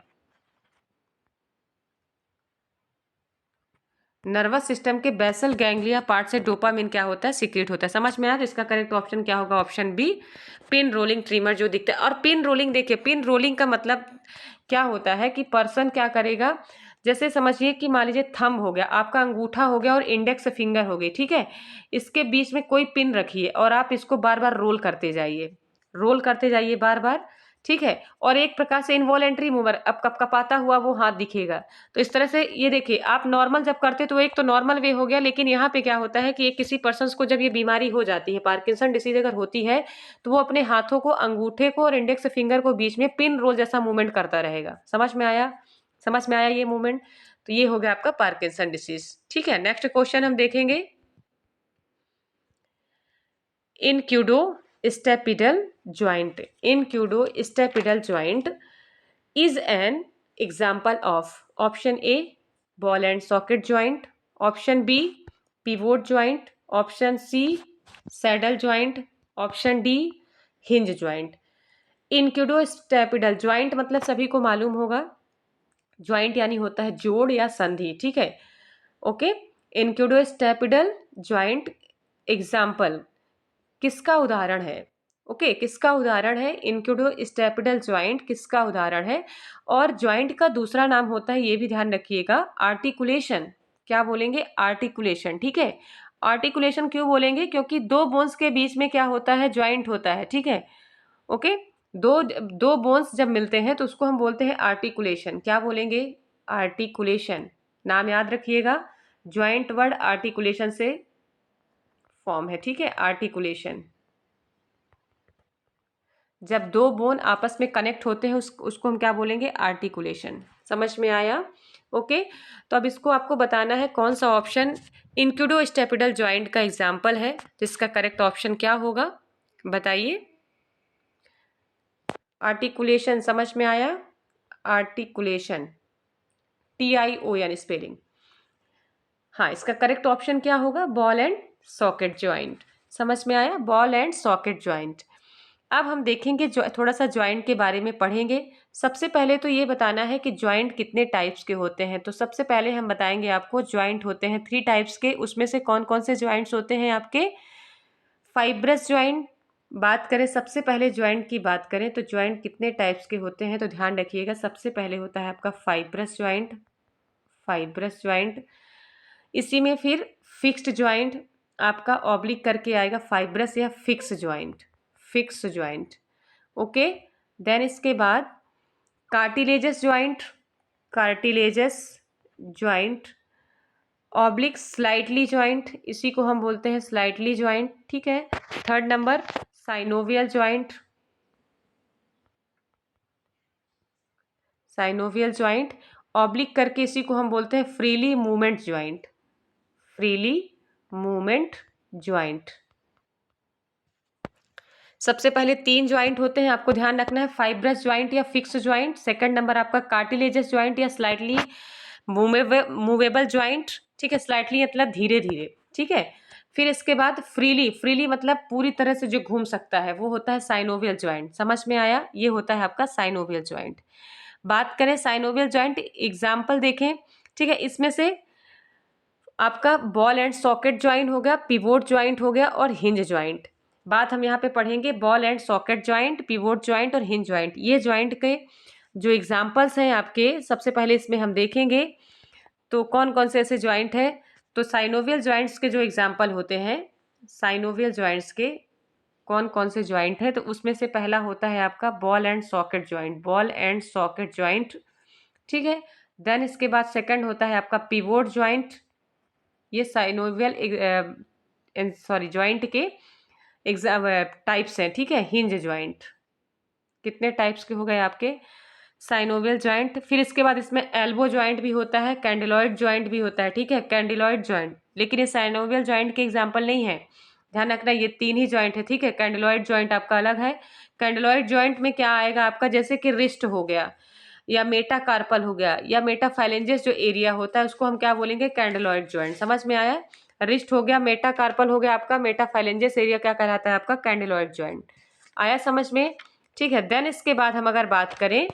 नर्वस सिस्टम के बेसल गैंग्लिया पार्ट से डोपामिन क्या होता है? सीक्रेट होता है। समझ में आया? तो इसका करेक्ट ऑप्शन क्या होगा? Option B, pin rolling tremor जो दिखता है। और पिन रोलिंग देखिए, पिन रोलिंग का मतलब क्या होता है कि पर्सन क्या करेगा, जैसे समझिए कि मान लीजिए थंब हो गया, आपका अंगूठा हो गया और इंडेक्स फिंगर हो गई, ठीक है। इसके बीच में कोई पिन रखिए और आप इसको बार बार रोल करते जाइए, रोल करते जाइए बार बार, ठीक है। और एक प्रकार से इनवॉलेंट्री मूवर, अब कपकपाता हुआ वो हाथ दिखेगा। तो इस तरह से ये देखिए, आप नॉर्मल जब करते तो एक तो नॉर्मल वे हो गया, लेकिन यहाँ पे क्या होता है कि एक किसी पर्सन को जब ये बीमारी हो जाती है, पार्किंसन डिसीज अगर होती है, तो वो अपने हाथों को, अंगूठे को और इंडेक्स फिंगर को बीच में पिन रोल जैसा मूवमेंट करता रहेगा। समझ में आया? समझ में आया ये मूवमेंट? तो ये हो गया आपका पार्किंसन डिसीज, ठीक है। नेक्स्ट क्वेश्चन हम देखेंगे, incudostapital joint, incudostapital joint is an example of option A ball and socket joint, option B pivot joint, option C saddle joint, option D hinge joint। Incudostapedial joint मतलब सभी को मालूम होगा, joint यानी होता है जोड़ या संधि, ठीक है, ओके। इनक्यूडोस्टेपिडल ज्वाइंट एग्जाम्पल, किसका उदाहरण है? ओके, किसका उदाहरण है? इनक्यूडोस्टेपिडल ज्वाइंट किसका उदाहरण है? और ज्वाइंट का दूसरा नाम होता है, ये भी ध्यान रखिएगा, आर्टिकुलेशन। क्या बोलेंगे? आर्टिकुलेशन। ठीक है, आर्टिकुलेशन क्यों बोलेंगे? क्योंकि दो बोन्स के बीच में क्या होता है? ज्वाइंट होता है। ठीक है, ओके, दो दो बोन्स जब मिलते हैं तो उसको हम बोलते हैं आर्टिकुलेशन। क्या बोलेंगे? आर्टिकुलेशन। नाम याद रखिएगा, ज्वाइंट वर्ड आर्टिकुलेशन से फॉर्म है। ठीक है, आर्टिकुलेशन। जब दो बोन आपस में कनेक्ट होते हैं उसको हम क्या बोलेंगे? आर्टिकुलेशन। समझ में आया? ओके, तो अब इसको आपको बताना है कौन सा ऑप्शन इनक्यूडोस्टेपिडल ज्वाइंट का एग्जाम्पल है, तो इसका करेक्ट ऑप्शन क्या होगा बताइए। आर्टिकुलेशन समझ में आया? Articulation, TION spelling. हाँ, इसका करेक्ट ऑप्शन क्या होगा? Ball and socket joint. समझ में आया? Ball and socket joint. अब हम देखेंगे थोड़ा सा ज्वाइंट के बारे में पढ़ेंगे। सबसे पहले तो ये बताना है कि ज्वाइंट कितने टाइप्स के होते हैं। तो सबसे पहले हम बताएंगे आपको ज्वाइंट होते हैं 3 टाइप्स के। उसमें से कौन कौन से ज्वाइंट्स होते हैं आपके? Fibrous joint. बात करें सबसे पहले ज्वाइंट की बात करें तो ज्वाइंट कितने टाइप्स के होते हैं, तो ध्यान रखिएगा। सबसे पहले होता है आपका फाइब्रस ज्वाइंट, फाइब्रस ज्वाइंट। इसी में फिर फिक्स्ड ज्वाइंट आपका ऑब्लिक करके आएगा, फाइब्रस या fix joint, fix joint. Okay, then इसके बाद cartilaginous joint, cartilaginous joint, oblique slightly joint, इसी को हम बोलते हैं स्लाइटली ज्वाइंट। ठीक है, third number synovial joint, synovial joint, oblique करके इसी को हम बोलते हैं freely movement joint, freely movement joint. सबसे पहले 3 ज्वाइंट होते हैं, आपको ध्यान रखना है, फाइब्रस ज्वाइंट या फिक्स ज्वाइंट। सेकंड नंबर आपका कार्टिलेजस ज्वाइंट या स्लाइटली मूवेबल ज्वाइंट। ठीक है, स्लाइटली मतलब धीरे धीरे। ठीक है, फिर इसके बाद फ्रीली, फ्रीली मतलब पूरी तरह से जो घूम सकता है, वो होता है साइनोवियल ज्वाइंट। समझ में आया? ये होता है आपका साइनोवियल ज्वाइंट। बात करें साइनोवियल ज्वाइंट एग्जाम्पल देखें। ठीक है, इसमें से आपका बॉल एंड सॉकेट ज्वाइंट हो गया, पिवोट ज्वाइंट हो गया और हिंज ज्वाइंट। बात हम यहाँ पे पढ़ेंगे ball and socket joint, pivot joint और हिंज ज्वाइंट। ये ज्वाइंट के जो एग्जाम्पल्स हैं आपके, सबसे पहले इसमें हम देखेंगे तो कौन कौन से ऐसे ज्वाइंट है। तो साइनोवियल ज्वाइंट्स के जो एग्जाम्पल होते हैं, साइनोवियल ज्वाइंट्स के कौन कौन से ज्वाइंट है, तो उसमें से पहला होता है आपका ball and socket joint, ball and socket joint. ठीक है, देन इसके बाद सेकंड होता है आपका पिवोट ज्वाइंट। ये साइनोवियल सॉरी ज्वाइंट के एग्जाम टाइप्स हैं। ठीक है, हिंज ज्वाइंट कितने टाइप्स के हो गए आपके? Synovial joint. फिर इसके बाद इसमें एल्बो ज्वाइंट भी होता है, कैंडिलॉइड ज्वाइंट भी होता है। ठीक है, कैंडिलॉइड ज्वाइंट, लेकिन ये साइनोवियल ज्वाइंट के एग्जाम्पल नहीं है, ध्यान रखना, ये 3 ही ज्वाइंट है। ठीक है, कैंडिलॉइड ज्वाइंट आपका अलग है। कैंडिलॉइड ज्वाइंट में क्या आएगा आपका? जैसे कि रिस्ट हो गया या मेटाकार्पल हो गया या मेटाफाइलेंजेस जो एरिया होता है, उसको हम क्या बोलेंगे? कैंडिलॉइड ज्वाइंट। समझ में आया? रिस्ट हो गया, मेटाकार्पल हो गया आपका, मेटाफाइलेंजेस एरिया क्या कहलाता है आपका? कैंडिलॉइड ज्वाइंट। आया समझ में? ठीक है, देन इसके बाद हम अगर बात करें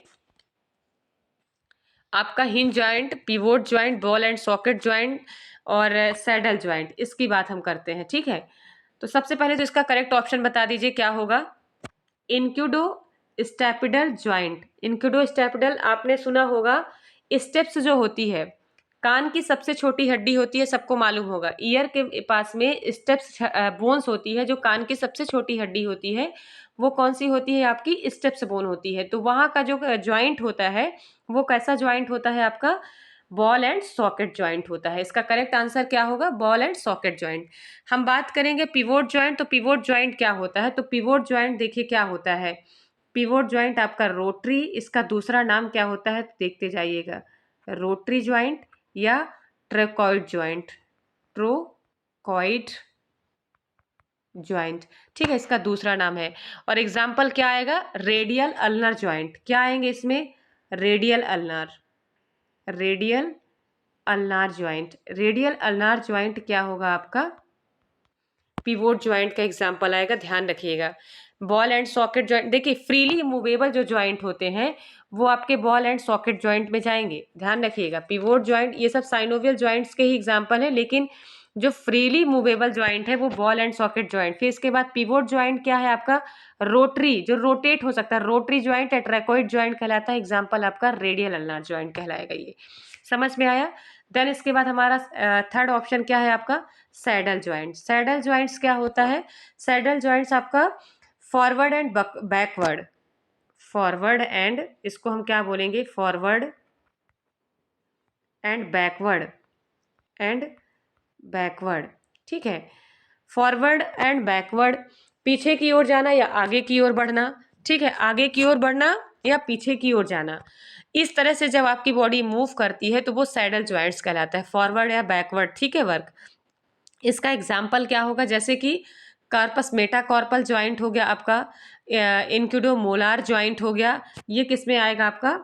आपका hinge joint, pivot joint, ball and socket joint और सैडल ज्वाइंट, इसकी बात हम करते हैं। ठीक है, तो सबसे पहले तो इसका करेक्ट ऑप्शन बता दीजिए क्या होगा? इनक्यूडो स्टेपिडल ज्वाइंट। इनक्यूडो स्टेपिडल आपने सुना होगा, स्टेप्स जो होती है, कान की सबसे छोटी हड्डी होती है, सबको मालूम होगा। ईयर के पास में स्टेप्स बोन्स होती है, जो कान की सबसे छोटी हड्डी होती है, वो कौन सी होती है आपकी? स्टेप्स बोन होती है। तो वहाँ का जो ज्वाइंट होता है, वो कैसा ज्वाइंट होता है आपका? बॉल एंड सॉकेट ज्वाइंट होता है। इसका करेक्ट आंसर क्या होगा? Ball and socket joint. हम बात करेंगे पिवोट ज्वाइंट, तो पिवोट ज्वाइंट क्या होता है? तो पिवोट ज्वाइंट देखिए क्या होता है। पिवोट ज्वाइंट आपका रोटरी, इसका दूसरा नाम क्या होता है देखते जाइएगा, रोटरी ज्वाइंट या ट्रेकॉइड ज्वाइंट, ट्रोकॉइड ज्वाइंट। ठीक है, इसका दूसरा नाम है। और एग्जाम्पल क्या आएगा? Radial ulnar joint. क्या आएंगे इसमें? Radial ulnar, radial ulnar joint. Radial ulnar joint क्या होगा आपका? पिवोट ज्वाइंट का एग्जाम्पल आएगा, ध्यान रखिएगा। बॉल एंड सॉकेट ज्वाइंट देखिए, फ्रीली मूवेबल जो ज्वाइंट होते हैं वो आपके बॉल एंड सॉकेट जॉइंट में जाएंगे, ध्यान रखिएगा। पिवोट जॉइंट ये सब साइनोवियल जॉइंट्स के ही एग्जाम्पल है, लेकिन जो फ्रीली मूवेबल जॉइंट है वो बॉल एंड सॉकेट जॉइंट। फिर इसके बाद पिवोट जॉइंट क्या है आपका, रोटरी, जो रोटेट हो सकता है, रोटरी जॉइंट या ट्रैकोइड जॉइंट कहलाता है। एग्जाम्पल आपका रेडियल अल्नार जॉइंट कहलाएगा। ये समझ में आया। देन इसके बाद हमारा थर्ड ऑप्शन क्या है आपका, सैडल जॉइंट। सैडल जॉइंट्स क्या होता है, सैडल जॉइंट्स आपका forward and backward, forward and, इसको हम क्या बोलेंगे, forward and backward, and backward, ठीक है। फॉरवर्ड एंड बैकवर्ड, पीछे की ओर जाना या आगे की ओर बढ़ना, ठीक है, आगे की ओर बढ़ना या पीछे की ओर जाना। इस तरह से जब आपकी बॉडी मूव करती है तो वो सैडल जॉइंट्स कहलाता है, फॉरवर्ड या बैकवर्ड, ठीक है वर्क। इसका एग्जाम्पल क्या होगा, जैसे कि कार्पस मेटाकॉर्पल जॉइंट हो गया आपका, इंक्यूडोमोलार जॉइंट हो गया, ये किस में आएगा आपका,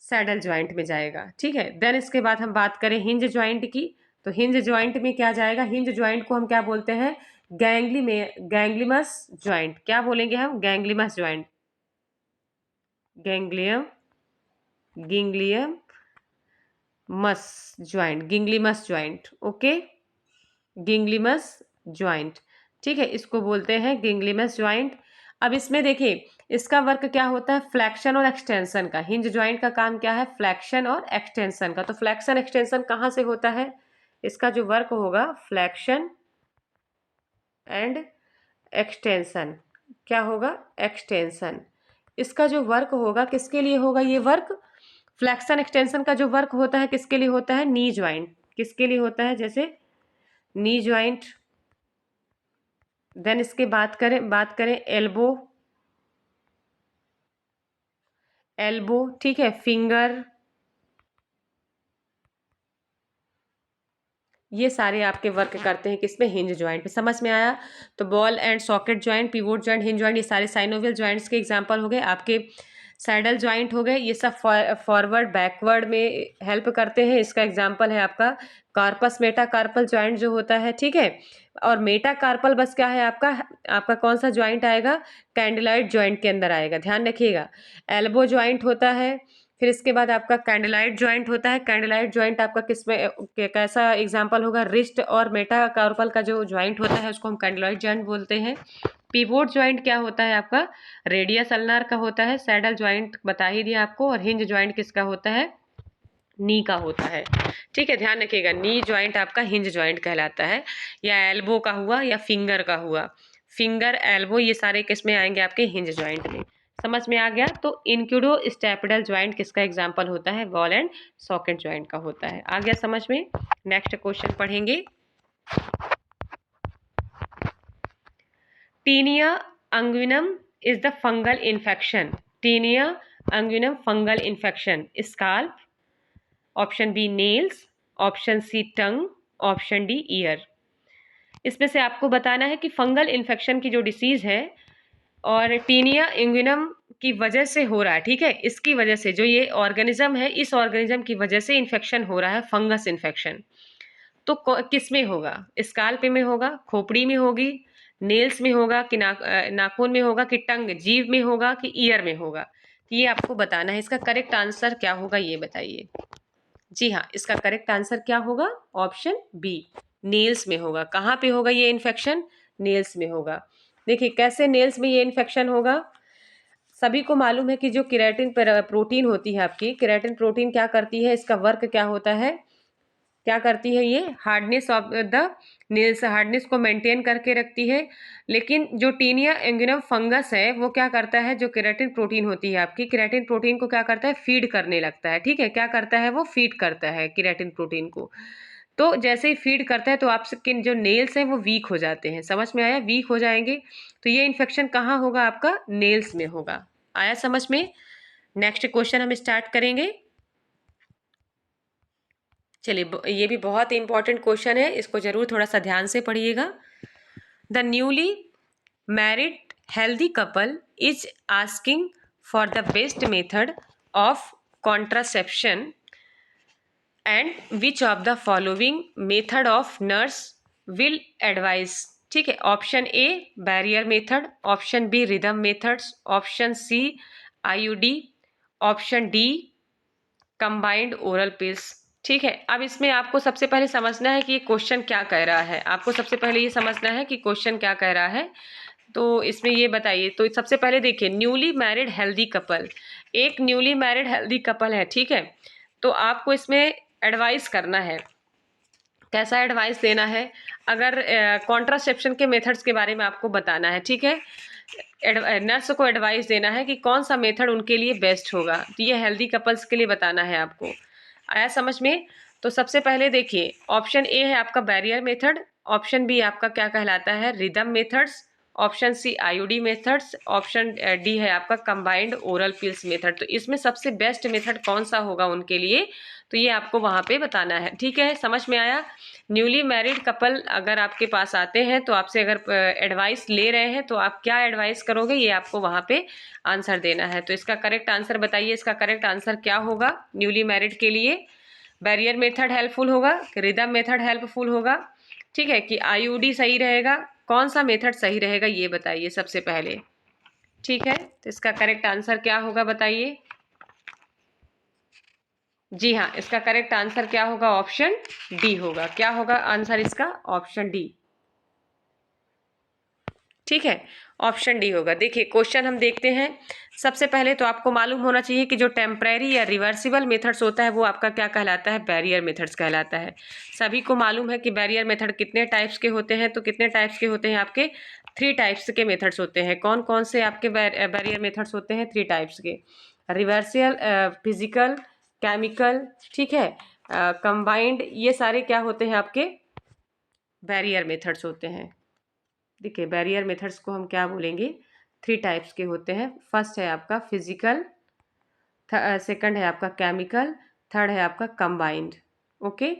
सैडल जॉइंट में जाएगा, ठीक है। देन इसके बाद हम बात करें हिंज जॉइंट की, तो हिंज जॉइंट में क्या जाएगा, हिंज जॉइंट को हम क्या बोलते हैं, गैंग्लिमस जॉइंट, क्या बोलेंगे हम, गैंग्लिमस जॉइंट, गैंग्लियम, गिंग्लियम मस जॉइंट, गिंग्लिमस जॉइंट, ओके, गिंग्लिमस जॉइंट, ठीक है, इसको बोलते हैं गिंग्लिमस जॉइंट। अब इसमें देखिए इसका वर्क क्या होता है, फ्लैक्शन और एक्सटेंशन का। हिंज जॉइंट का काम क्या है, फ्लैक्शन और एक्सटेंशन का। तो फ्लैक्शन एक्सटेंशन कहाँ से होता है, इसका जो वर्क होगा फ्लैक्शन एंड एक्सटेंशन, क्या होगा, एक्सटेंशन। इसका जो वर्क होगा किसके लिए होगा, ये वर्क फ्लैक्शन एक्सटेंशन का जो वर्क होता है किसके लिए होता है, नी जॉइंट, किसके लिए होता है, जैसे नी जॉइंट। देन इसके बात करें एल्बो, एल्बो, ठीक है, फिंगर, ये सारे आपके वर्क करते हैं किसमें, हिंज जॉइंट पे। समझ में आया। तो ball and socket joint, pivot joint, hinge joint, ये सारे साइनोवियल जॉइंट्स के एग्जांपल हो गए। आपके सैडल जॉइंट हो गए, ये सब फॉरवर्ड बैकवर्ड में हेल्प करते हैं। इसका एग्जांपल है आपका कार्पस मेटाकार्पल जॉइंट जो होता है, ठीक है। और मेटाकार्पल बस क्या है आपका, आपका कौन सा जॉइंट आएगा, कैंडिलाइट जॉइंट के अंदर आएगा, ध्यान रखिएगा। एल्बो जॉइंट होता है, फिर इसके बाद आपका कैंडिलाइट जॉइंट होता है। कैंडिलाइट जॉइंट आपका किसमें कैसा एग्जांपल होगा, रिस्ट और मेटाकार्पल का जो जॉइंट होता है उसको हम कैंडिलाइट जॉइंट बोलते हैं। पिवोट जॉइंट क्या होता है आपका, रेडियस अल्नार का होता है। सैडल जॉइंट बता ही दिया आपको। और हिंज जॉइंट किसका होता है, नी का होता है, ठीक है, ध्यान रखिएगा। नी जॉइंट आपका हिंज जॉइंट कहलाता है, या एल्बो का हुआ या फिंगर का हुआ, फिंगर एल्बो ये सारे किस में आएंगे, आपके हिंज जॉइंट में। समझ में आ गया। तो इंक्यूडो स्टेपिडल जॉइंट किसका एग्जांपल होता है, बॉल एंड सॉकेट जॉइंट का होता है। आ गया समझ में। नेक्स्ट क्वेश्चन पढ़ेंगे। Tinea unguium is the fungal infection, tinea unguium fungal infection, scalp, option B nails, option C tongue, option D ear. इसमें से आपको बताना है कि फंगल इन्फेक्शन की जो डिसीज है और टीनिया इंगुइनम की वजह से हो रहा है, ठीक है, इसकी वजह से जो ये ऑर्गेनिज्म है, इस ऑर्गेनिज्म की वजह से इन्फेक्शन हो रहा है, फंगस इन्फेक्शन। तो किस में होगा, स्काल्प में होगा, खोपड़ी में होगी, नेल्स में होगा कि नाखून में होगा कि टंग जीभ में होगा कि ईयर में होगा। ये आपको बताना है। इसका करेक्ट आंसर क्या होगा ये बताइए। जी हाँ, इसका करेक्ट आंसर क्या होगा, ऑप्शन बी, नेल्स में होगा। कहाँ पे होगा ये इन्फेक्शन, नेल्स में होगा। देखिए कैसे नेल्स में ये इन्फेक्शन होगा। सभी को मालूम है कि जो केराटिन प्रोटीन होती है आपकी, केराटिन प्रोटीन क्या करती है, इसका वर्क क्या होता है, क्या करती है, ये hardness of the nails, hardness को मेंटेन करके रखती है। लेकिन जो टीनिया एंगुइनम फंगस है वो क्या करता है, जो केराटिन प्रोटीन होती है आपकी, केराटिन प्रोटीन को क्या करता है, फीड करने लगता है, ठीक है, क्या करता है, वो फीड करता है केराटिन प्रोटीन को। तो जैसे ही फीड करता है तो आपके जो नेल्स हैं वो वीक हो जाते हैं। समझ में आया, वीक हो जाएंगे। तो ये इन्फेक्शन कहाँ होगा, आपका नेल्स में होगा। आया समझ में। नेक्स्ट क्वेश्चन हम स्टार्ट करेंगे। चलिए ये भी बहुत इंपॉर्टेंट क्वेश्चन है, इसको जरूर थोड़ा सा ध्यान से पढ़िएगा। The newly married healthy couple is asking for the best method of contraception and which of the following method of nurse will advise, ठीक है। Option A barrier method, option B rhythm methods, option C IUD, option D combined oral pills. ठीक है, अब इसमें आपको सबसे पहले समझना है कि ये क्वेश्चन क्या कह रहा है। आपको सबसे पहले ये समझना है कि क्वेश्चन क्या कह रहा है। तो इसमें ये बताइए, तो सबसे पहले देखिए, न्यूली मैरिड हेल्दी कपल, एक न्यूली मैरिड हेल्दी कपल है, ठीक है। तो आपको इसमें एडवाइस करना है, कैसा एडवाइस देना है, अगर कॉन्ट्रासेप्शन के मेथड्स के बारे में आपको बताना है, ठीक है। नर्स को एडवाइस देना है कि कौन सा मेथड उनके लिए बेस्ट होगा, तो ये हेल्दी कपल्स के लिए बताना है आपको। आया समझ में? तो सबसे पहले देखिए, ऑप्शन ए है आपका बैरियर मेथड, ऑप्शन बी आपका क्या कहलाता है, rhythm methods, option C IUD methods, option D है आपका कंबाइंड ओरल पिल्स मेथड। तो इसमें सबसे बेस्ट मेथड कौन सा होगा उनके लिए, तो ये आपको वहाँ पे बताना है, ठीक है। समझ में आया? न्यूली मैरिड कपल अगर आपके पास आते हैं तो आपसे अगर एडवाइस ले रहे हैं तो आप क्या एडवाइस करोगे, ये आपको वहाँ पे आंसर देना है। तो इसका करेक्ट आंसर बताइए, इसका करेक्ट आंसर क्या होगा न्यूली मैरिड के लिए? बैरियर मेथड हेल्पफुल होगा कि रिदम मेथड हेल्पफुल होगा, ठीक है, कि आईयूडी सही रहेगा? कौन सा मेथड सही रहेगा ये बताइए सबसे पहले, ठीक है। तो इसका करेक्ट आंसर क्या होगा बताइए? जी हाँ, इसका करेक्ट आंसर क्या होगा? ऑप्शन डी होगा। क्या होगा आंसर इसका? ऑप्शन डी, ठीक है, ऑप्शन डी होगा। देखिए क्वेश्चन हम देखते हैं। सबसे पहले तो आपको मालूम होना चाहिए कि जो टेम्परेरी या रिवर्सिबल मेथड्स होता है वो आपका क्या कहलाता है? बैरियर मेथड्स कहलाता है। सभी को मालूम है कि बैरियर मेथड कितने टाइप्स के होते हैं, तो कितने टाइप्स के होते हैं आपके? 3 टाइप्स के मेथड्स होते हैं। कौन कौन से आपके बैरियर मेथड्स होते हैं? 3 टाइप्स के, रिवर्सियल, फिजिकल, केमिकल, ठीक है, कंबाइंड, ये सारे क्या होते हैं आपके? बैरियर मेथड्स होते हैं। देखिए बैरियर मेथड्स को हम क्या बोलेंगे? 3 टाइप्स के होते हैं। फर्स्ट है आपका फिजिकल, सेकंड है आपका केमिकल, थर्ड है आपका कंबाइंड। ओके,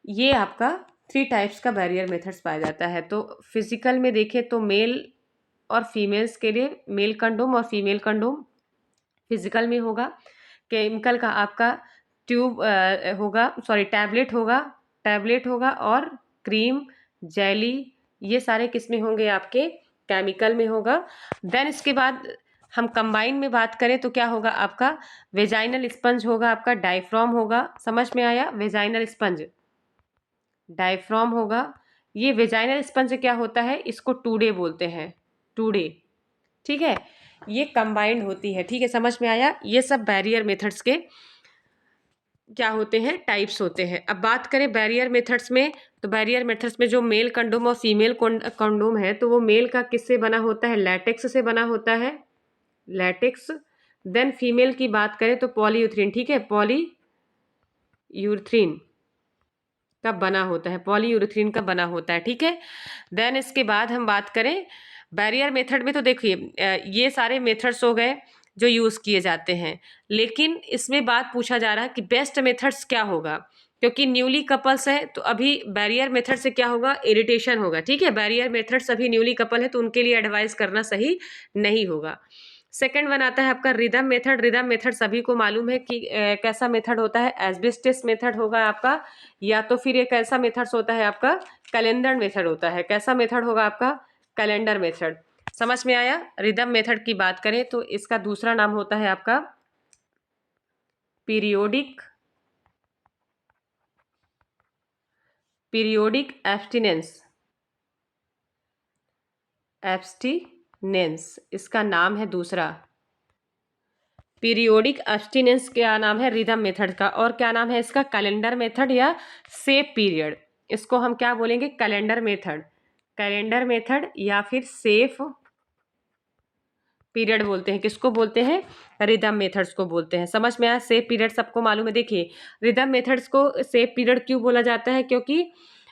ये आपका 3 टाइप्स का बैरियर मेथड्स पाया जाता है। तो फिजिकल में देखें तो मेल और फीमेल्स के लिए मेल कंडोम और फीमेल कंडोम फिजिकल में होगा। केमिकल का आपका ट्यूब होगा, सॉरी टैबलेट होगा और क्रीम, जेली, ये सारे किस में होंगे? आपके केमिकल में होगा। देन इसके बाद हम कंबाइन में बात करें तो क्या होगा आपका? वेजाइनल स्पंज होगा, आपका डायफ्राम होगा। समझ में आया? वेजाइनल स्पंज, डायफ्राम होगा। ये वेजाइनल स्पंज क्या होता है? इसको टूडे बोलते हैं, टूडे, ठीक है। ये कंबाइंड होती है, ठीक है, समझ में आया? ये सब बैरियर मेथड्स के क्या होते हैं? टाइप्स होते हैं। अब बात करें बैरियर मेथड्स में, तो बैरियर मेथड्स में जो मेल कंडोम और फीमेल कंडोम है, तो वो मेल का किससे बना होता है? लैटेक्स से बना होता है, लैटेक्स। देन फीमेल की बात करें तो पॉलीयूथरीन, ठीक है, पॉलीयूथरीन का बना होता है, पॉलीयूरेथीन का बना होता है, ठीक है। देन इसके बाद हम बात करें बैरियर मेथड में, तो देखिए ये सारे मेथड्स हो गए जो यूज़ किए जाते हैं, लेकिन इसमें बात पूछा जा रहा है कि बेस्ट मेथड्स क्या होगा, क्योंकि न्यूली कपल्स है तो अभी बैरियर मेथड से क्या होगा? इरिटेशन होगा, ठीक है। बैरियर मेथड्स अभी न्यूली कपल है तो उनके लिए एडवाइस करना सही नहीं होगा। सेकंड वन आता है आपका रिदम मेथड। रिदम मेथड सभी को मालूम है कि कैसा मेथड होता है? एस्बेस्टस मेथड होगा आपका, या तो फिर एक ऐसा मेथड्स होता है आपका कैलेंडर मेथड होता है। कैसा मेथड होगा आपका? Calendar method. समझ में आया? रिदम मेथड की बात करें तो इसका दूसरा नाम होता है आपका पीरियोडिक एब्स्टिनेंस, इसका नाम है दूसरा। पीरियोडिक एब्स्टिनेंस क्या नाम है? रिदम मेथड का। और क्या नाम है इसका? कैलेंडर मेथड या सेफ पीरियड। इसको हम क्या बोलेंगे? कैलेंडर मेथड, कैलेंडर मेथड या फिर सेफ पीरियड बोलते हैं। किसको बोलते हैं? रिदम मेथड्स को बोलते हैं। समझ में आया? सेफ पीरियड सबको मालूम है। देखिए रिदम मेथड्स को सेफ पीरियड क्यों बोला जाता है? क्योंकि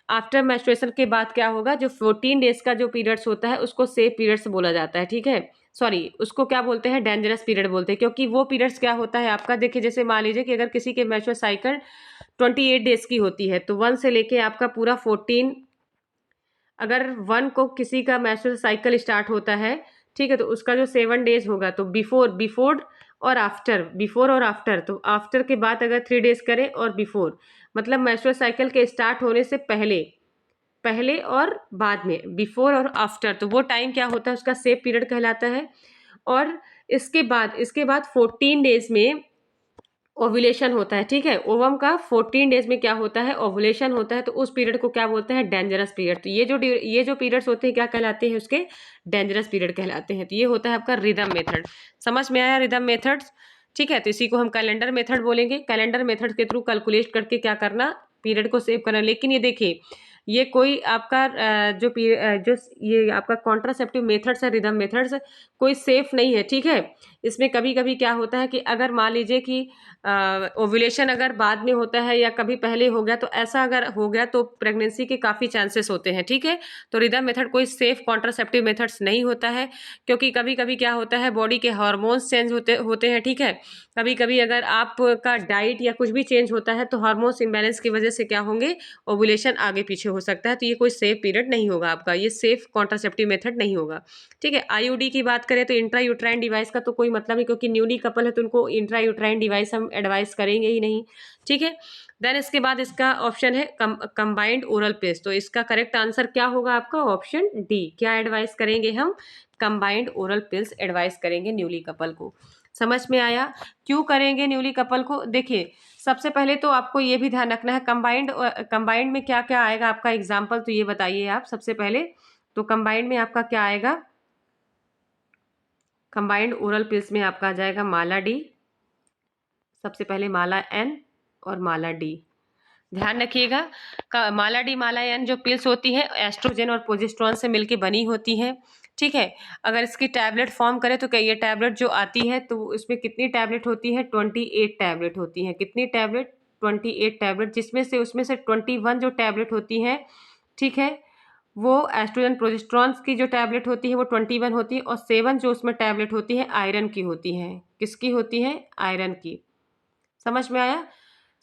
आफ्टर मेंस्ट्रुएशन के बाद क्या होगा? जो 14 डेज का जो पीरियड्स होता है उसको सेफ पीरियड्स बोला जाता है, ठीक है। सॉरी, उसको क्या बोलते हैं? डेंजरस पीरियड बोलते हैं, क्योंकि वो पीरियड्स क्या होता है आपका? देखिए जैसे मान लीजिए कि अगर किसी के मेंस्ट्रुअल साइकिल 28 डेज की होती है तो 1 से लेके आपका पूरा 14, अगर 1 को किसी का मेंस्ट्रुअल साइकिल स्टार्ट होता है, ठीक है, तो उसका जो 7 डेज होगा, तो बिफोर और आफ्टर, बिफोर और आफ्टर, तो आफ्टर के बाद अगर 3 डेज करें और बिफोर, मतलब मेंस्ट्रुअल साइकिल के स्टार्ट होने से पहले, पहले और बाद में, बिफोर और आफ्टर, तो वो टाइम क्या होता है? उसका सेफ पीरियड कहलाता है। और इसके बाद 14 डेज में ओव्यूलेशन होता है, ठीक है। ओवम का 14 डेज में क्या होता है, ओव्यूलेशन होता है। तो उस पीरियड को क्या बोलते हैं, डेंजरस पीरियड। तो ये जो पीरियड्स होते हैं क्या कहलाते हैं, उसके डेंजरस पीरियड कहलाते हैं। तो ये होता है आपका रिदम मेथड। समझ में आया रिदम मेथड्स, ठीक है। तो इसी को हम कैलेंडर मेथड बोलेंगे। कैलेंडर मेथड के थ्रू कैलकुलेट करके क्या करना, पीरियड को सेव करना। लेकिन ये देखिए, ये कोई आपका जो ये आपका कॉन्ट्रासेप्टिव मेथड्स है, रिदम मेथड्स, कोई सेफ नहीं है, ठीक है। इसमें कभी कभी क्या होता है कि अगर मान लीजिए कि ओव्यूलेशन अगर बाद में होता है या कभी पहले हो गया, तो ऐसा अगर हो गया तो प्रेगनेंसी के काफ़ी चांसेस होते हैं, ठीक है। तो रिदम मेथड कोई सेफ कॉन्ट्रासेप्टिव मेथड्स नहीं होता है, क्योंकि कभी कभी क्या होता है, बॉडी के हार्मोन्स चेंज होते होते हैं, ठीक है। कभी कभी अगर आपका डाइट या कुछ भी चेंज होता है तो हार्मोन्स इम्बैलेंस की वजह से क्या होंगे, ओव्यूलेशन आगे पीछे हो सकता है। तो ये कोई सेफ पीरियड नहीं होगा आपका, ये सेफ कॉन्ट्रासेप्टिव मेथड नहीं होगा, ठीक है। आईयूडी की बात करें तो इंट्रा यूट्राइन डिवाइस का तो कोई मतलब नहीं, क्योंकि न्यूली कपल है तो उनको इंट्रा यूट्राइन डिवाइस हम एडवाइस करेंगे ही नहीं, ठीक है। देन इसके बाद इसका ऑप्शन है कंबाइंड ओरल पिल्स। तो इसका करेक्ट आंसर क्या होगा आपका, ऑप्शन डी। क्या एडवाइस करेंगे हम, कंबाइंड ओरल पिल्स एडवाइस करेंगे न्यूली कपल को। समझ में आया, क्यों करेंगे न्यूली कपल को। देखिए, सबसे पहले तो आपको ये भी ध्यान रखना है, कंबाइंड में क्या क्या आएगा आपका एग्जाम्पल, तो ये बताइए आप सबसे पहले। तो कंबाइंड में आपका क्या आएगा, कंबाइंड ओरल पिल्स में आपका आ जाएगा माला डी, सबसे पहले माला एन और माला डी। ध्यान रखिएगा, माला डी माला एन जो पिल्स होती हैं एस्ट्रोजन और प्रोजेस्टेरोन से मिलके बनी होती हैं, ठीक है। अगर इसकी टैबलेट फॉर्म करें तो क्या ये टैबलेट जो आती है तो इसमें कितनी टैबलेट होती है, 28 टैबलेट होती हैं। कितनी टैबलेट, 28 टैबलेट, जिसमें से उसमें से 21 जो टैबलेट होती हैं, ठीक है, वो एस्ट्रोजन प्रोजेस्टेरोन की जो टैबलेट होती है वो 21 होती है, और 7 जो उसमें टैबलेट होती है आयरन की होती हैं। किसकी होती है, आयरन की। समझ में आया,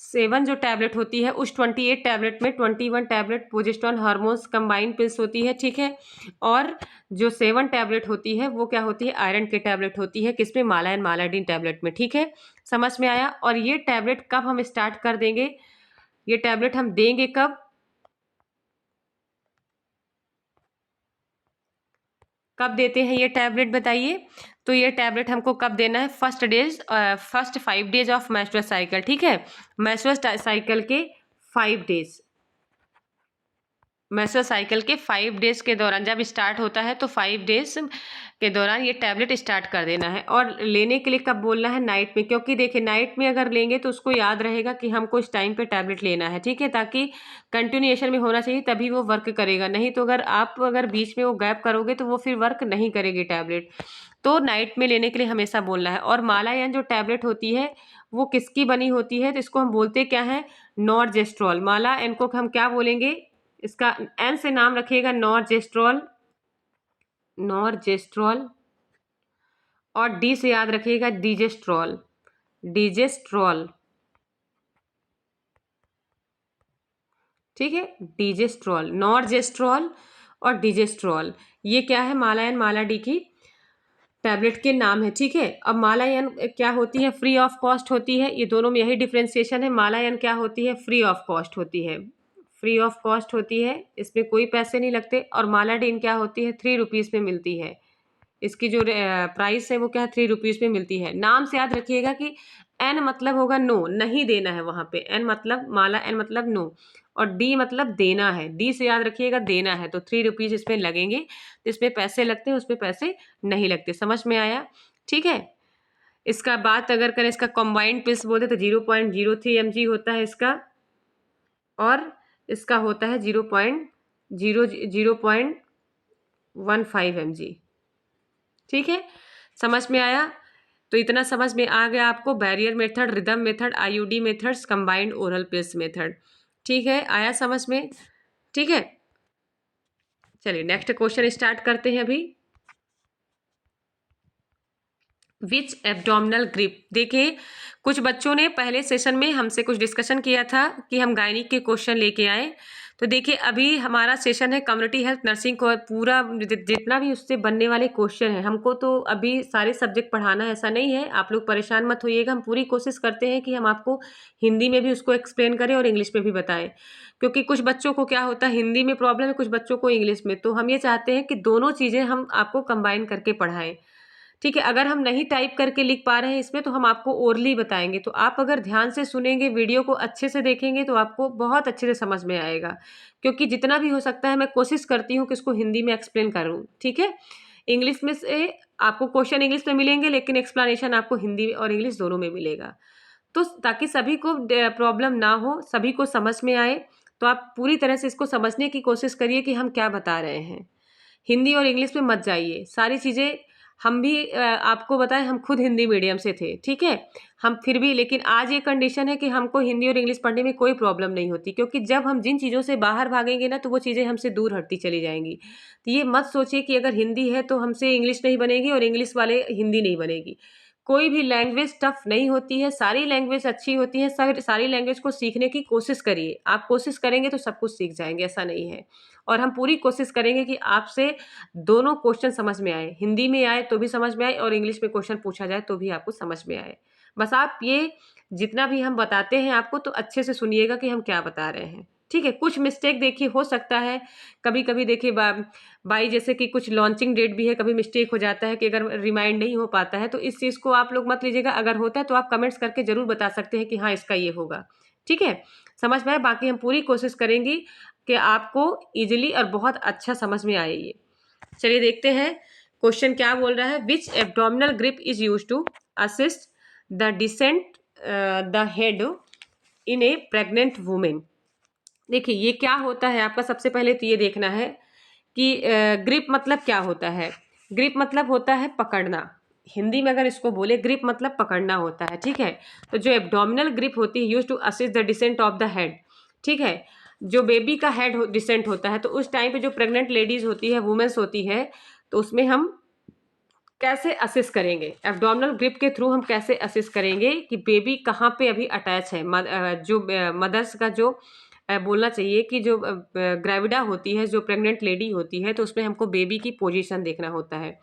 7 जो टैबलेट होती है उस 28 टैबलेट में 21 tablet progesterone hormones combined pills होती है, ठीक है। और जो 7 टैबलेट होती है वो क्या होती है, आयरन की टैबलेट होती है, किसमें, माला एंड मालाडीन टैबलेट में, ठीक है। समझ में आया। और ये टैबलेट कब हम स्टार्ट कर देंगे, ये टैबलेट हम देंगे कब, कब देते हैं ये टैबलेट बताइए। तो ये टैबलेट हमको कब देना है, first 5 days of menstrual cycle, ठीक है। मेंस्ट्रुअल साइकिल के 5 डेज, मेंस्ट्रुअल साइकिल के 5 डेज के दौरान जब स्टार्ट होता है तो 5 डेज के दौरान ये टैबलेट स्टार्ट कर देना है। और लेने के लिए कब बोलना है, नाइट में, क्योंकि देखिए नाइट में अगर लेंगे तो उसको याद रहेगा कि हमको इस टाइम पे टैबलेट लेना है, ठीक है, ताकि कंटिन्यूएशन में होना चाहिए, तभी वो वर्क करेगा। नहीं तो अगर बीच में वो गैप करोगे तो वो फिर वर्क नहीं करेगी टैबलेट। तो नाइट में लेने के लिए हमेशा बोलना है। और मालायन जो टैबलेट होती है वो किसकी बनी होती है, तो इसको हम बोलते क्या है, नॉर्जेस्ट्रॉल। माला एन को हम क्या बोलेंगे, इसका एन से नाम रखिएगा नॉर्जेस्ट्रॉल, नॉर्जेस्ट्रॉल। और डी से याद रखिएगा डिजेस्ट्रॉल, डिजेस्ट्रॉल, ठीक है। डिजेस्ट्रॉल, नॉर्जेस्ट्रॉल और डिजेस्ट्रॉल, ये क्या है, मालायन माला डी की टैबलेट के नाम है, ठीक है। अब मालायन क्या होती है, फ्री ऑफ कॉस्ट होती है। ये दोनों में यही डिफ्रेंसिएशन है। मालायन क्या होती है, फ्री ऑफ कॉस्ट होती है, फ्री ऑफ कॉस्ट होती है, इसमें कोई पैसे नहीं लगते। और मालाडीन क्या होती है, 3 रुपीज़ में मिलती है। इसकी जो प्राइस है वो क्या है, 3 रुपीज़ में मिलती है। नाम से याद रखिएगा कि एन मतलब होगा नो, नहीं देना है वहाँ पे। एन मतलब माला, एन मतलब नो, और डी मतलब देना है। डी से याद रखिएगा देना है, तो 3 रुपीज़ इसमें लगेंगे। तो इसमें पैसे लगते हैं, उसमें पैसे नहीं लगते। समझ में आया, ठीक है। इसका बात अगर करें, इसका कॉम्बाइंड पिल्स बोलते तो 0.03 mg होता है इसका, और इसका होता है 0.15 mg, ठीक है। समझ में आया, तो इतना समझ में आ गया आपको, barrier method, rhythm method, IUD methods, combined oral pills method, ठीक है, आया समझ में, ठीक है। चलिए नेक्स्ट क्वेश्चन स्टार्ट करते हैं अभी। विच एब्डोमिनल ग्रिप, देखिए कुछ बच्चों ने पहले सेशन में हमसे कुछ डिस्कशन किया था कि हम गायनिक के क्वेश्चन लेके आए। तो देखिए अभी हमारा सेशन है कम्युनिटी हेल्थ नर्सिंग को, पूरा जितना भी उससे बनने वाले क्वेश्चन है, हमको तो अभी सारे सब्जेक्ट पढ़ाना है ऐसा नहीं है, आप लोग परेशान मत होइएगा। हम पूरी कोशिश करते हैं कि हम आपको हिंदी में भी उसको एक्सप्लेन करें और इंग्लिश में भी बताएं, क्योंकि कुछ बच्चों को क्या होता है हिंदी में प्रॉब्लम है, कुछ बच्चों को इंग्लिश में। तो हम ये चाहते हैं कि दोनों चीज़ें हम आपको कंबाइन करके पढ़ाएं, ठीक है। अगर हम नहीं टाइप करके लिख पा रहे हैं इसमें तो हम आपको ओरली बताएंगे, तो आप अगर ध्यान से सुनेंगे, वीडियो को अच्छे से देखेंगे तो आपको बहुत अच्छे से समझ में आएगा, क्योंकि जितना भी हो सकता है मैं कोशिश करती हूँ कि इसको हिंदी में एक्सप्लेन करूँ। ठीक है। इंग्लिश में से आपको क्वेश्चन इंग्लिश में मिलेंगे, लेकिन एक्सप्लेनेशन आपको हिंदी और इंग्लिश दोनों में मिलेगा। तो ताकि सभी को प्रॉब्लम ना हो, सभी को समझ में आए, तो आप पूरी तरह से इसको समझने की कोशिश करिए कि हम क्या बता रहे हैं। हिंदी और इंग्लिश में मत जाइए। सारी चीज़ें हम भी आपको बताएं, हम खुद हिंदी मीडियम से थे, ठीक है। हम फिर भी, लेकिन आज ये कंडीशन है कि हमको हिंदी और इंग्लिश पढ़ने में कोई प्रॉब्लम नहीं होती, क्योंकि जब हम जिन चीज़ों से बाहर भागेंगे ना तो वो चीज़ें हमसे दूर हटती चली जाएंगी। तो ये मत सोचिए कि अगर हिंदी है तो हमसे इंग्लिश नहीं बनेगी और इंग्लिश वाले हिंदी नहीं बनेगी। कोई भी लैंग्वेज टफ नहीं होती है, सारी लैंग्वेज अच्छी होती है। सारी लैंग्वेज को सीखने की कोशिश करिए। आप कोशिश करेंगे तो सब कुछ सीख जाएंगे, ऐसा नहीं है। और हम पूरी कोशिश करेंगे कि आपसे दोनों क्वेश्चन समझ में आए, हिंदी में आए तो भी समझ में आए और इंग्लिश में क्वेश्चन पूछा जाए तो भी आपको समझ में आए। बस आप ये जितना भी हम बताते हैं आपको तो अच्छे से सुनिएगा कि हम क्या बता रहे हैं। ठीक है। कुछ मिस्टेक देखिए हो सकता है, कभी कभी देखिए बाई जैसे कि कुछ लॉन्चिंग डेट भी है, कभी मिस्टेक हो जाता है कि अगर रिमाइंड नहीं हो पाता है, तो इस चीज़ को आप लोग मत लीजिएगा। अगर होता है तो आप कमेंट्स करके जरूर बता सकते हैं कि हाँ इसका ये होगा। ठीक है। समझ में आए। बाकी हम पूरी कोशिश करेंगी कि आपको इजीली और बहुत अच्छा समझ में आए ये। चलिए देखते हैं क्वेश्चन क्या बोल रहा है। Which abdominal grip is use to assist the descent the head in a pregnant women. देखिए ये क्या होता है आपका, सबसे पहले तो ये देखना है कि ग्रिप मतलब क्या होता है। ग्रिप मतलब होता है पकड़ना। हिंदी में अगर इसको बोले ग्रिप मतलब पकड़ना होता है। ठीक है। तो जो एब्डोमिनल ग्रिप होती है use to assist the descent of the head. ठीक है। जो बेबी का हेड डिसेंट होता है तो उस टाइम पे जो प्रेग्नेंट लेडीज होती है, वुमेन्स होती है, तो उसमें हम कैसे असिस्ट करेंगे, एब्डोमिनल ग्रिप के थ्रू हम कैसे असिस्ट करेंगे कि बेबी कहाँ पे अभी अटैच है। जो मदर्स का जो बोलना चाहिए कि जो ग्रेविडा होती है, जो प्रेग्नेंट लेडी होती है, तो उसमें हमको बेबी की पोजीशन देखना होता है।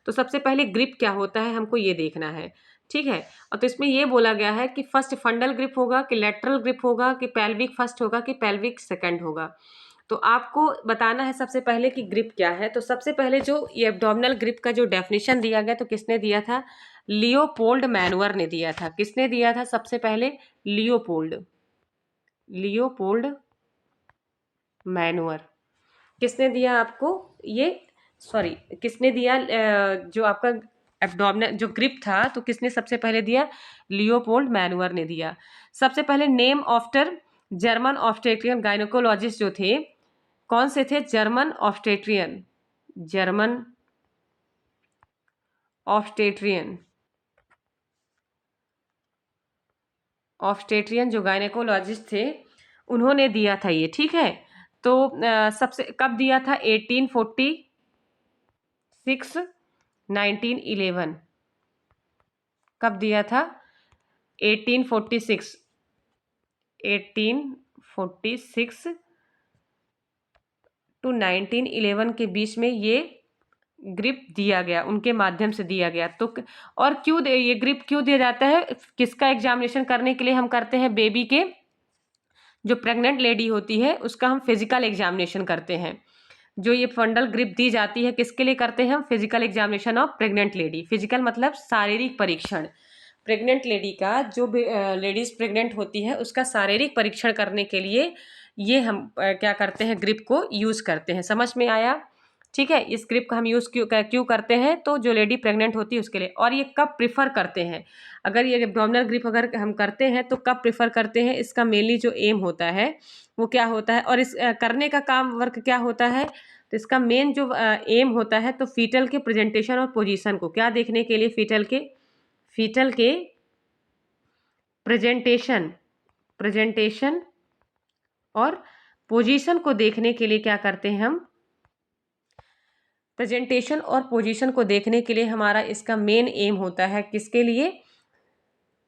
तो सबसे पहले ग्रिप क्या होता है हमको ये देखना है। ठीक है। और तो इसमें ये बोला गया है कि फर्स्ट फंडल ग्रिप होगा कि लेटरल ग्रिप होगा कि पेल्विक फर्स्ट होगा कि पेल्विक सेकंड होगा। तो आपको बताना है सबसे पहले कि ग्रिप क्या है। तो सबसे पहले जो ये एब्डोमिनल ग्रिप का जो डेफिनेशन दिया गया तो किसने दिया था, लियोपोल्ड मैनुअर ने दिया था। किसने दिया था सबसे पहले, लियोपोल्ड मैनुअर। किसने दिया आपको ये, सॉरी किसने दिया जो आपका एब्डोमिनल जो ग्रिप था तो किसने सबसे पहले दिया, लियोपोल्ड मैनुअर ने दिया। सबसे पहले नेम आफ्टर जर्मन ऑब्स्टेट्रियन गायनेकोलॉजिस्ट जो थे, कौन से थे, जर्मन ऑब्स्टेट्रियन जो गायनेकोलॉजिस्ट थे उन्होंने दिया था ये। ठीक है। तो सबसे कब दिया था, 1846 1911। कब दिया था, 1846 टू 1911 के बीच में ये ग्रिप दिया गया, उनके माध्यम से दिया गया। तो और क्यों ये ग्रिप क्यों दिया जाता है, किसका एग्जामिनेशन करने के लिए हम करते हैं, बेबी के जो प्रेग्नेंट लेडी होती है उसका हम फिजिकल एग्जामिनेशन करते हैं। जो ये फंडल ग्रिप दी जाती है किसके लिए करते हैं हम, physical examination of pregnant lady. Physical मतलब शारीरिक परीक्षण। प्रेग्नेंट लेडी का जो लेडीज प्रेग्नेंट होती है उसका शारीरिक परीक्षण करने के लिए ये हम क्या करते हैं, ग्रिप को यूज करते हैं। समझ में आया। ठीक है। इस ग्रिप का हम यूज क्यों करते हैं, तो जो लेडी प्रेग्नेंट होती है उसके लिए। और ये कब प्रिफर करते हैं, अगर ये एब्डोमिनल ग्रिप अगर हम करते हैं तो कब प्रिफर करते हैं, इसका मेनली जो एम होता है वो क्या होता है, और इस करने का काम वर्क क्या होता है। तो इसका मेन जो एम होता है तो फीटल के प्रेजेंटेशन और पोजीशन को क्या देखने के लिए, फीटल के प्रेजेंटेशन और पोजीशन को देखने के लिए क्या करते हैं हम, प्रेजेंटेशन और पोजीशन को देखने के लिए हमारा इसका मेन एम होता है किसके लिए,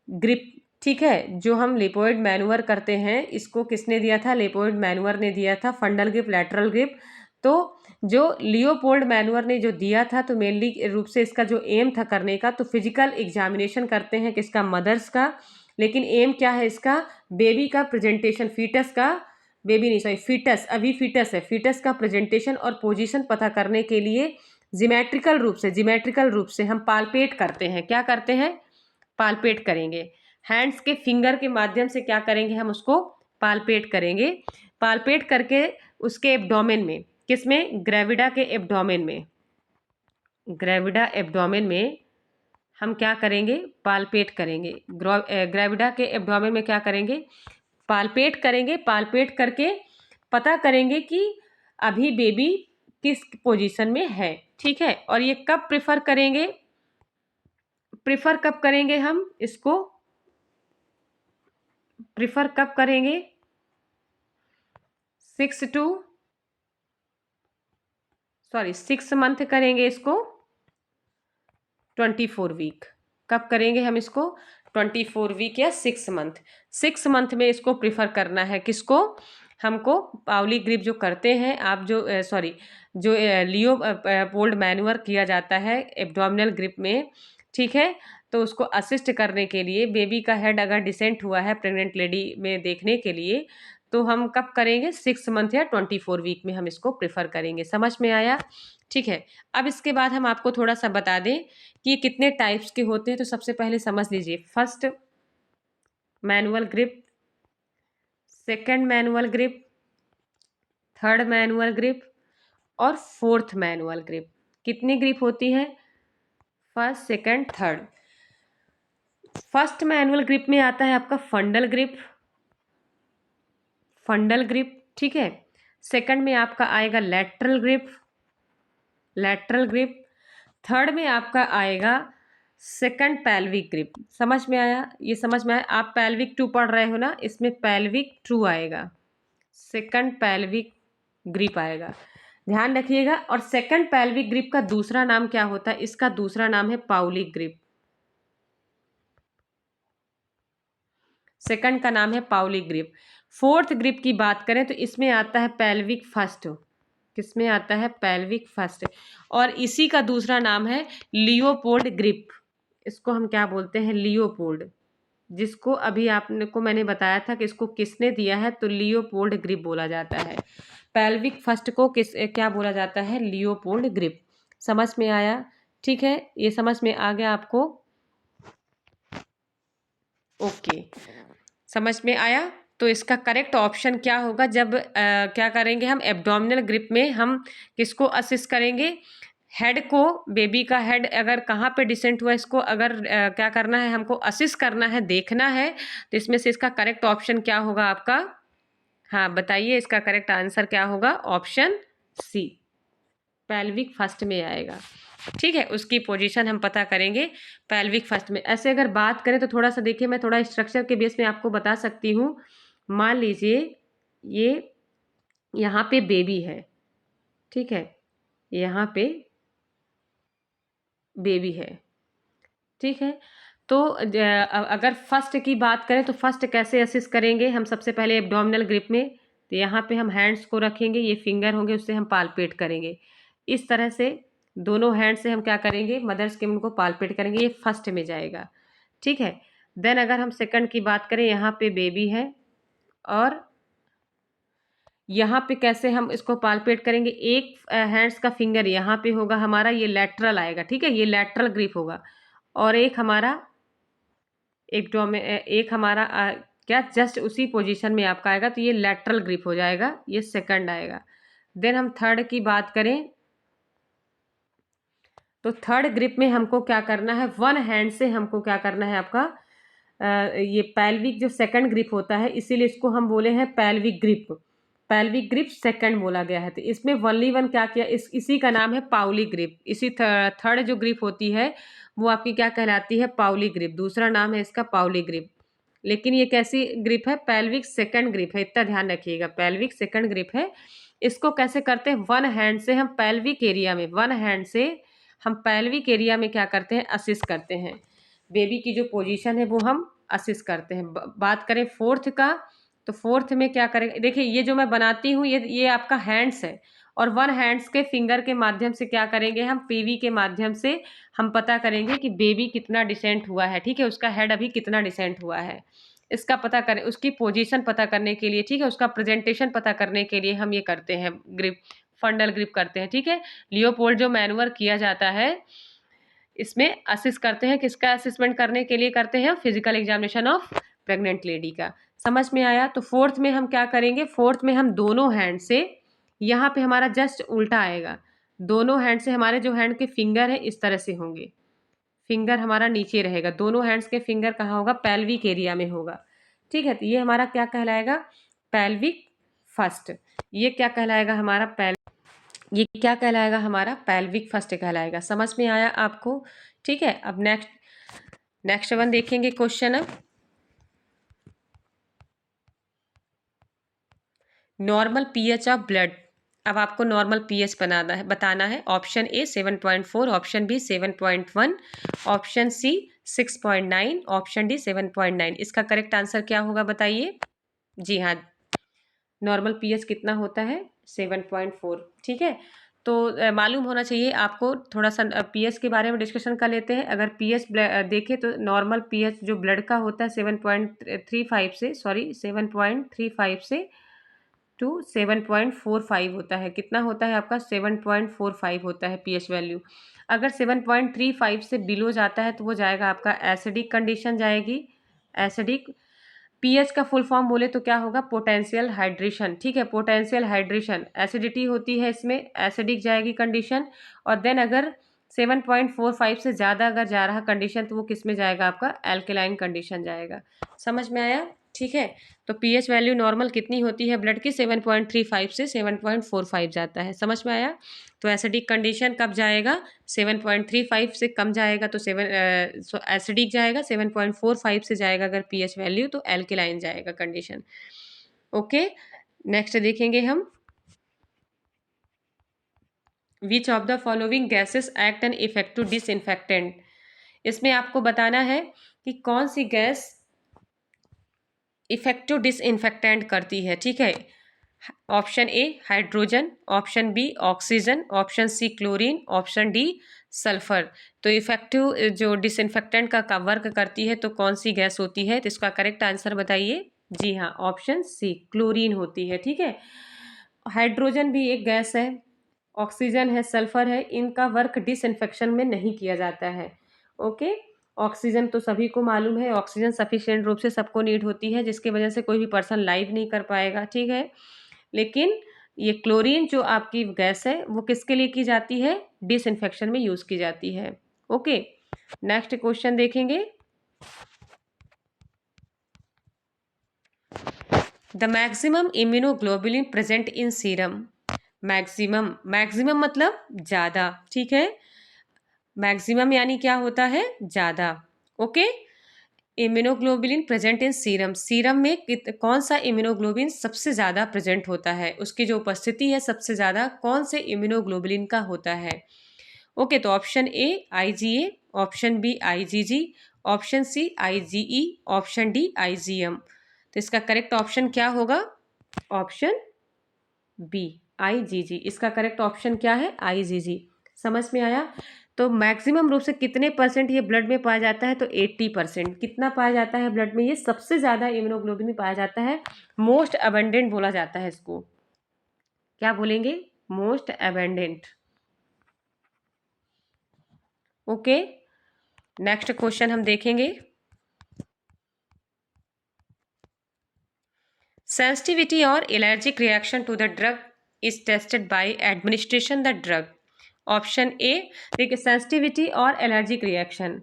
ग्रिप। ठीक है। जो हम लिपोइड मैनुअर करते हैं इसको किसने दिया था, लिपोइड मैनुअर ने दिया था। फंडल ग्रिप, लेटरल ग्रिप। तो जो लियोपोल्ड मैनुअर ने जो दिया था तो मेनली रूप से इसका जो एम था करने का, तो फिजिकल एग्जामिनेशन करते हैं किसका, मदर्स का। लेकिन एम क्या है इसका, बेबी का प्रेजेंटेशन, फीटस का, बेबी नहीं सॉरी फीटस, अभी फीटस है, फीटस का प्रेजेंटेशन और पोजीशन पता करने के लिए जिमेट्रिकल रूप से हम पाल्पेट करते हैं। क्या करते हैं? पाल्पेट करेंगे। हैंड्स के फिंगर के माध्यम से क्या करेंगे? हम उसको पाल्पेट करेंगे। पाल्पेट करके उसके एब्डोमेन में, किसमें? ग्रेविडा के एब्डोमेन में, ग्रेविडा एब्डोमेन में हम क्या करेंगे? पाल्पेट करेंगे। ग्रेविडा के एब्डोमेन में क्या करेंगे? पाल्पेट करेंगे। पाल्पेट करके पता करेंगे कि अभी बेबी किस पोजीशन में है। ठीक है, और ये कब प्रेफर करेंगे? प्रेफर कब करेंगे हम इसको? प्रेफर कब करेंगे? 6 मंथ करेंगे इसको 24 वीक। कब करेंगे हम इसको? 24 वीक या 6 मंथ। 6 मंथ में इसको प्रिफर करना है। किसको? हमको पाउली ग्रिप जो करते हैं आप, जो लियो पोल्ड मैन्युअर किया जाता है एब्डोमिनल ग्रिप में, ठीक है, तो उसको असिस्ट करने के लिए बेबी का हेड अगर डिसेंट हुआ है प्रेग्नेंट लेडी में देखने के लिए, तो हम कब करेंगे? 6 मंथ या 24 वीक में हम इसको प्रेफर करेंगे। समझ में आया? ठीक है। अब इसके बाद हम आपको थोड़ा सा बता दें कि ये कितने टाइप्स के होते हैं। तो सबसे पहले समझ लीजिए, first manual grip, second manual grip, third manual grip और फोर्थ मैनुअल ग्रिप। कितनी ग्रिप होती है? First, second, third. First manual grip में आता है आपका फंडल ग्रिप, फंडल ग्रिप, ठीक है। सेकंड में आपका आएगा lateral grip, lateral grip. Third में आपका आएगा सेकंड पेल्विक ग्रिप। समझ में आया? ये समझ में आया? आप पेल्विक 2 पढ़ रहे हो ना, इसमें पेल्विक 2 आएगा, सेकंड पेल्विक ग्रिप आएगा, ध्यान रखिएगा। और सेकंड पेल्विक ग्रिप का दूसरा नाम क्या होता है? इसका दूसरा नाम है पाउलिक ग्रिप। सेकंड का नाम है पाउलिक ग्रिप। फोर्थ ग्रिप की बात करें तो इसमें आता है पेल्विक फर्स्ट। किसमें आता है? Pelvic first. और इसी का दूसरा नाम है लियोपोल्ड ग्रिप। इसको हम क्या बोलते हैं? लियोपोल्ड। जिसको अभी आपने को मैंने बताया था कि इसको किसने दिया है, तो लियोपोल्ड ग्रिप बोला जाता है। पेल्विक फर्स्ट को क्या बोला जाता है? Leopold grip. समझ में आया? ठीक है, ये समझ में आ गया आपको? ओके, समझ में आया? तो इसका करेक्ट ऑप्शन क्या होगा? जब क्या करेंगे हम एब्डोमिनल ग्रिप में, हम किसको असिस्ट करेंगे? हेड को, बेबी का हेड अगर कहाँ पे डिसेंट हुआ, इसको अगर क्या करना है, हमको असिस्ट करना है, देखना है। तो इसमें से इसका करेक्ट ऑप्शन क्या होगा आपका? हाँ बताइए, इसका करेक्ट आंसर क्या होगा? ऑप्शन सी, पेल्विक फर्स्ट में आएगा। ठीक है, उसकी पोजीशन हम पता करेंगे पेल्विक फर्स्ट में। ऐसे अगर बात करें तो थोड़ा सा देखिए, मैं थोड़ा स्ट्रक्चर के बेस में आपको बता सकती हूँ। मान लीजिए ये यहाँ पे बेबी है, ठीक है, यहाँ पे बेबी है, ठीक है। तो अगर फर्स्ट की बात करें तो फर्स्ट कैसे असिस्ट करेंगे हम? सबसे पहले एब्डोमिनल ग्रिप में, तो यहाँ पे हम हैंड्स को रखेंगे, ये फिंगर होंगे, उससे हम पाल्पेट करेंगे। इस तरह से दोनों हैंड से हम क्या करेंगे? मदर स्किन को पाल्पेट करेंगे, ये फर्स्ट में जाएगा, ठीक है। देन अगर हम सेकंड की बात करें, यहाँ पे बेबी है और यहाँ पे कैसे हम इसको पाल्पेट करेंगे? एक हैंड्स का फिंगर यहाँ पे होगा हमारा, ये लैटरल आएगा, ठीक है, ये लैटरल ग्रिप होगा। और एक हमारा एक हमारा क्या जस्ट उसी पोजीशन में आपका आएगा, तो ये लैटरल ग्रिप हो जाएगा, ये सेकंड आएगा। देन हम थर्ड की बात करें तो थर्ड ग्रिप में हमको क्या करना है? वन हैंड से हमको क्या करना है आपका? ये पेल्विक जो सेकंड ग्रिप होता है, इसीलिए इसको हम बोले हैं pelvic grip. Pelvic grip second बोला गया है। तो इसमें वनली वन क्या किया, इसी का नाम है पाउली ग्रिप। इसी थर्ड जो ग्रिप होती है वो आपकी क्या कहलाती है? Pawlik grip. दूसरा नाम है इसका पाउली ग्रिप। लेकिन ये कैसी ग्रिप है? पेल्विक सेकंड ग्रिप है, इतना ध्यान रखिएगा, पेल्विक सेकंड ग्रिप है। इसको कैसे करते हैं? वन हैंड से हम पेल्विक एरिया में, वन हैंड से हम पेल्विक एरिया में क्या करते हैं? असिस्ट करते हैं। बेबी की जो पोजीशन है वो हम असिस्ट करते हैं। बात करें फोर्थ का, तो फोर्थ में क्या करेंगे? देखिए ये जो मैं बनाती हूँ, ये आपका हैंड्स है, और वन हैंड्स के फिंगर के माध्यम से क्या करेंगे हम? पीवी के माध्यम से हम पता करेंगे कि बेबी कितना डिसेंट हुआ है, ठीक है, उसका हेड अभी कितना डिसेंट हुआ है, इसका पता करें, उसकी पोजीशन पता करने के लिए, ठीक है, उसका प्रेजेंटेशन पता करने के लिए हम ये करते हैं ग्रिप, फंडल ग्रिप करते हैं, ठीक है। लियोपोल्ड जो मैनुअर किया जाता है इसमें असिस्ट करते हैं, किसका असिस्टमेंट करने के लिए करते हैं, physical examination of pregnant lady का। समझ में आया। तो फोर्थ में हम क्या करेंगे, फोर्थ में हम दोनों हैंड से, यहाँ पे हमारा जस्ट उल्टा आएगा, दोनों हैंड से हमारे जो हैंड के फिंगर है इस तरह से होंगे, फिंगर हमारा नीचे रहेगा, दोनों हैंड्स के फिंगर कहाँ होगा, पेल्विक एरिया में होगा, ठीक है। तो ये हमारा क्या कहलाएगा, पेल्विक फर्स्ट। ये क्या कहलाएगा हमारा ये क्या कहलाएगा हमारा, पेल्विक फर्स्ट कहलाएगा। समझ में आया आपको, ठीक है। अब नेक्स्ट वन देखेंगे क्वेश्चन। अब नॉर्मल पीएच ऑफ ब्लड, अब आपको नॉर्मल पीएच बताना है। Option A 7.4, option B 7.1, option C 6.9, option D 7.9। इसका करेक्ट आंसर क्या होगा बताइए। जी हाँ, नॉर्मल पीएच कितना होता है, 7.4, ठीक है। तो मालूम होना चाहिए आपको। थोड़ा सा पीएच के बारे में डिस्कशन कर लेते हैं। अगर पीएच देखें तो नॉर्मल पीएच जो ब्लड का होता है 7.35 से, सॉरी 7.35 से टू 7.45 होता है। कितना होता है आपका, 7.45 होता है पीएच वैल्यू। अगर 7.35 से बिलो जाता है तो वो जाएगा आपका एसिडिक कंडीशन जाएगी, एसिडिक। पीएच का फुल फॉर्म बोले तो क्या होगा, पोटेंशियल हाइड्रेशन, ठीक है। पोटेंशियल हाइड्रेशन, एसिडिटी होती है इसमें, एसिडिक जाएगी कंडीशन। और देन अगर 7.45 से ज़्यादा अगर जा रहा कंडीशन तो वो किस में जाएगा, आपका एल्केलाइन कंडीशन जाएगा। समझ में आया, ठीक है। तो पीएच वैल्यू नॉर्मल कितनी होती है ब्लड की, 7.35 से 7.45 जाता है। समझ में आया। तो एसिडिक कंडीशन कब जाएगा, 7.35 से कम जाएगा तो एसिडिक जाएगा, 7.45 से जाएगा अगर पीएच वैल्यू तो एल्केलाइन जाएगा कंडीशन। ओके, नेक्स्ट देखेंगे हम। विच of the following gases act an effective disinfectant. इसमें आपको बताना है कि कौन सी गैस इफेक्टिव डिसइंफेक्टेंट करती है, ठीक है। Option A hydrogen, option B oxygen, option C chlorine, option D sulphur. तो इफेक्टिव जो डिसइंफेक्टेंट का वर्क करती है तो कौन सी गैस होती है, तो इसका करेक्ट आंसर बताइए। जी हाँ, ऑप्शन सी क्लोरीन होती है, ठीक है। हाइड्रोजन भी एक गैस है, ऑक्सीजन है, सल्फर है, इनका वर्क डिसइंफेक्शन में नहीं किया जाता है। ओके, ऑक्सीजन तो सभी को मालूम है, ऑक्सीजन सफिशिएंट रूप से सबको नीड होती है, जिसकी वजह से कोई भी पर्सन लाइव नहीं कर पाएगा, ठीक है। लेकिन ये क्लोरीन जो आपकी गैस है वो किसके लिए की जाती है, डिसइंफेक्शन में यूज की जाती है। ओके, नेक्स्ट क्वेश्चन देखेंगे। The maximum immunoglobulin present in serum. Maximum, maximum मतलब ज्यादा, ठीक है। मैक्सिमम यानी क्या होता है, ज्यादा। Okay, immunoglobulin present in serum, serum में कौन सा इम्यूनोग्लोबुलिन सबसे ज़्यादा प्रेजेंट होता है, उसकी जो उपस्थिति है सबसे ज़्यादा कौन से इम्यूनोग्लोबुलिन का होता है। ओके, तो option A IgA, option B IgG, option C IgE, option D IgM. तो इसका करेक्ट ऑप्शन क्या होगा, ऑप्शन बी आईजीजी। इसका करेक्ट ऑप्शन क्या है, आईजीजी। समझ में आया। तो मैक्सिमम रूप से कितने परसेंट ये ब्लड में पाया जाता है, तो 80%। कितना पाया जाता है ब्लड में, ये सबसे ज्यादा इम्यूनोग्लोबिन पाया जाता है। मोस्ट अबंडेंट बोला जाता है इसको, क्या बोलेंगे, most abundant. Okay, next question हम देखेंगे। सेंसिटिविटी और allergic reaction to the drug is tested by administration the drug. Option A, देखिए सेंसिटिविटी और एलर्जिक रिएक्शन,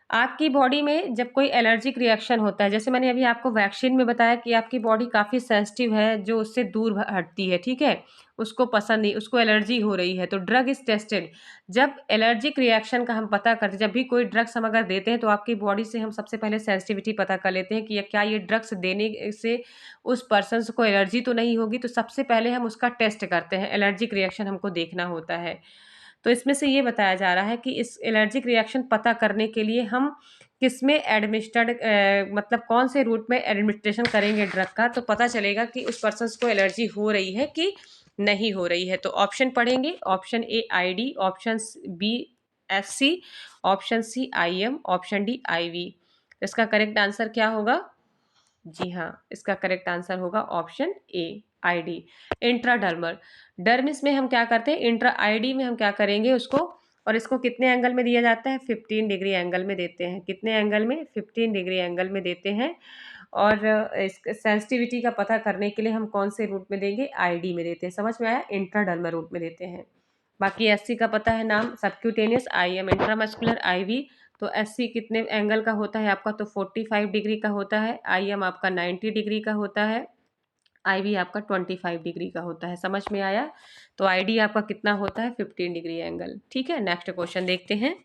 आपकी बॉडी में जब कोई एलर्जिक रिएक्शन होता है, जैसे मैंने अभी आपको वैक्सीन में बताया कि आपकी बॉडी काफ़ी सेंसिटिव है, जो उससे दूर हटती है, ठीक है, उसको पसंद नहीं, उसको एलर्जी हो रही है, तो ड्रग इज टेस्टेड। जब एलर्जिक रिएक्शन का हम पता करते हैं, जब भी कोई ड्रग्स हम अगर देते हैं तो आपकी बॉडी से हम सबसे पहले सेंसिटिविटी पता कर लेते हैं कि क्या ये ड्रग्स देने से उस पर्सन को एलर्जी तो नहीं होगी। तो सबसे पहले हम उसका टेस्ट करते हैं, एलर्जिक रिएक्शन हमको देखना होता है। तो इसमें से ये बताया जा रहा है कि इस एलर्जिक रिएक्शन पता करने के लिए हम किसमें एडमिनिस्टर्ड मतलब कौन से रूट में एडमिनिस्ट्रेशन करेंगे ड्रग का, तो पता चलेगा कि उस पर्सन को एलर्जी हो रही है कि नहीं हो रही है। तो ऑप्शन पढ़ेंगे, option A ID, option B SC, option C IM, option D IV. इसका करेक्ट आंसर क्या होगा, जी हाँ, इसका करेक्ट आंसर होगा option A ID. Intradermal, dermis में हम क्या करते हैं, इंट्रा आईडी में हम क्या करेंगे उसको, और इसको कितने एंगल में दिया जाता है, 15 डिग्री एंगल में देते हैं। कितने एंगल में, 15 डिग्री एंगल में देते हैं। और इस सेंसिटिविटी का पता करने के लिए हम कौन से रूट में देंगे, आईडी में देते हैं। समझ में आया, इंट्राडर्मल रूट में देते हैं। बाकी एससी का पता है नाम, सबक्यूटेनियस, आईएम इंट्रामस्कुलर, आईवी। तो एससी कितने एंगल का होता है आपका, तो 45 डिग्री का होता है। आईएम आपका 90 डिग्री का होता है। आईवी आपका 25 डिग्री का होता है। समझ में आया। तो आईडी आपका कितना होता है, 15 डिग्री एंगल। ठीक है, नेक्स्ट क्वेश्चन देखते हैं।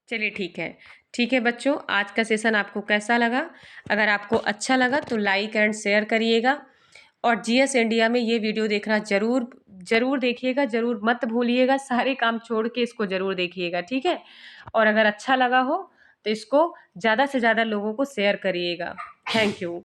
चलिए ठीक है बच्चों, आज का सेशन आपको कैसा लगा? अगर आपको अच्छा लगा तो लाइक एंड शेयर करिएगा, और जीएस इंडिया में ये वीडियो देखना जरूर जरूर देखिएगा, जरूर मत भूलिएगा। सारे काम छोड़ के इसको जरूर देखिएगा, ठीक है। और अगर अच्छा लगा हो तो इसको ज़्यादा से ज़्यादा लोगों को शेयर करिएगा। Thank you.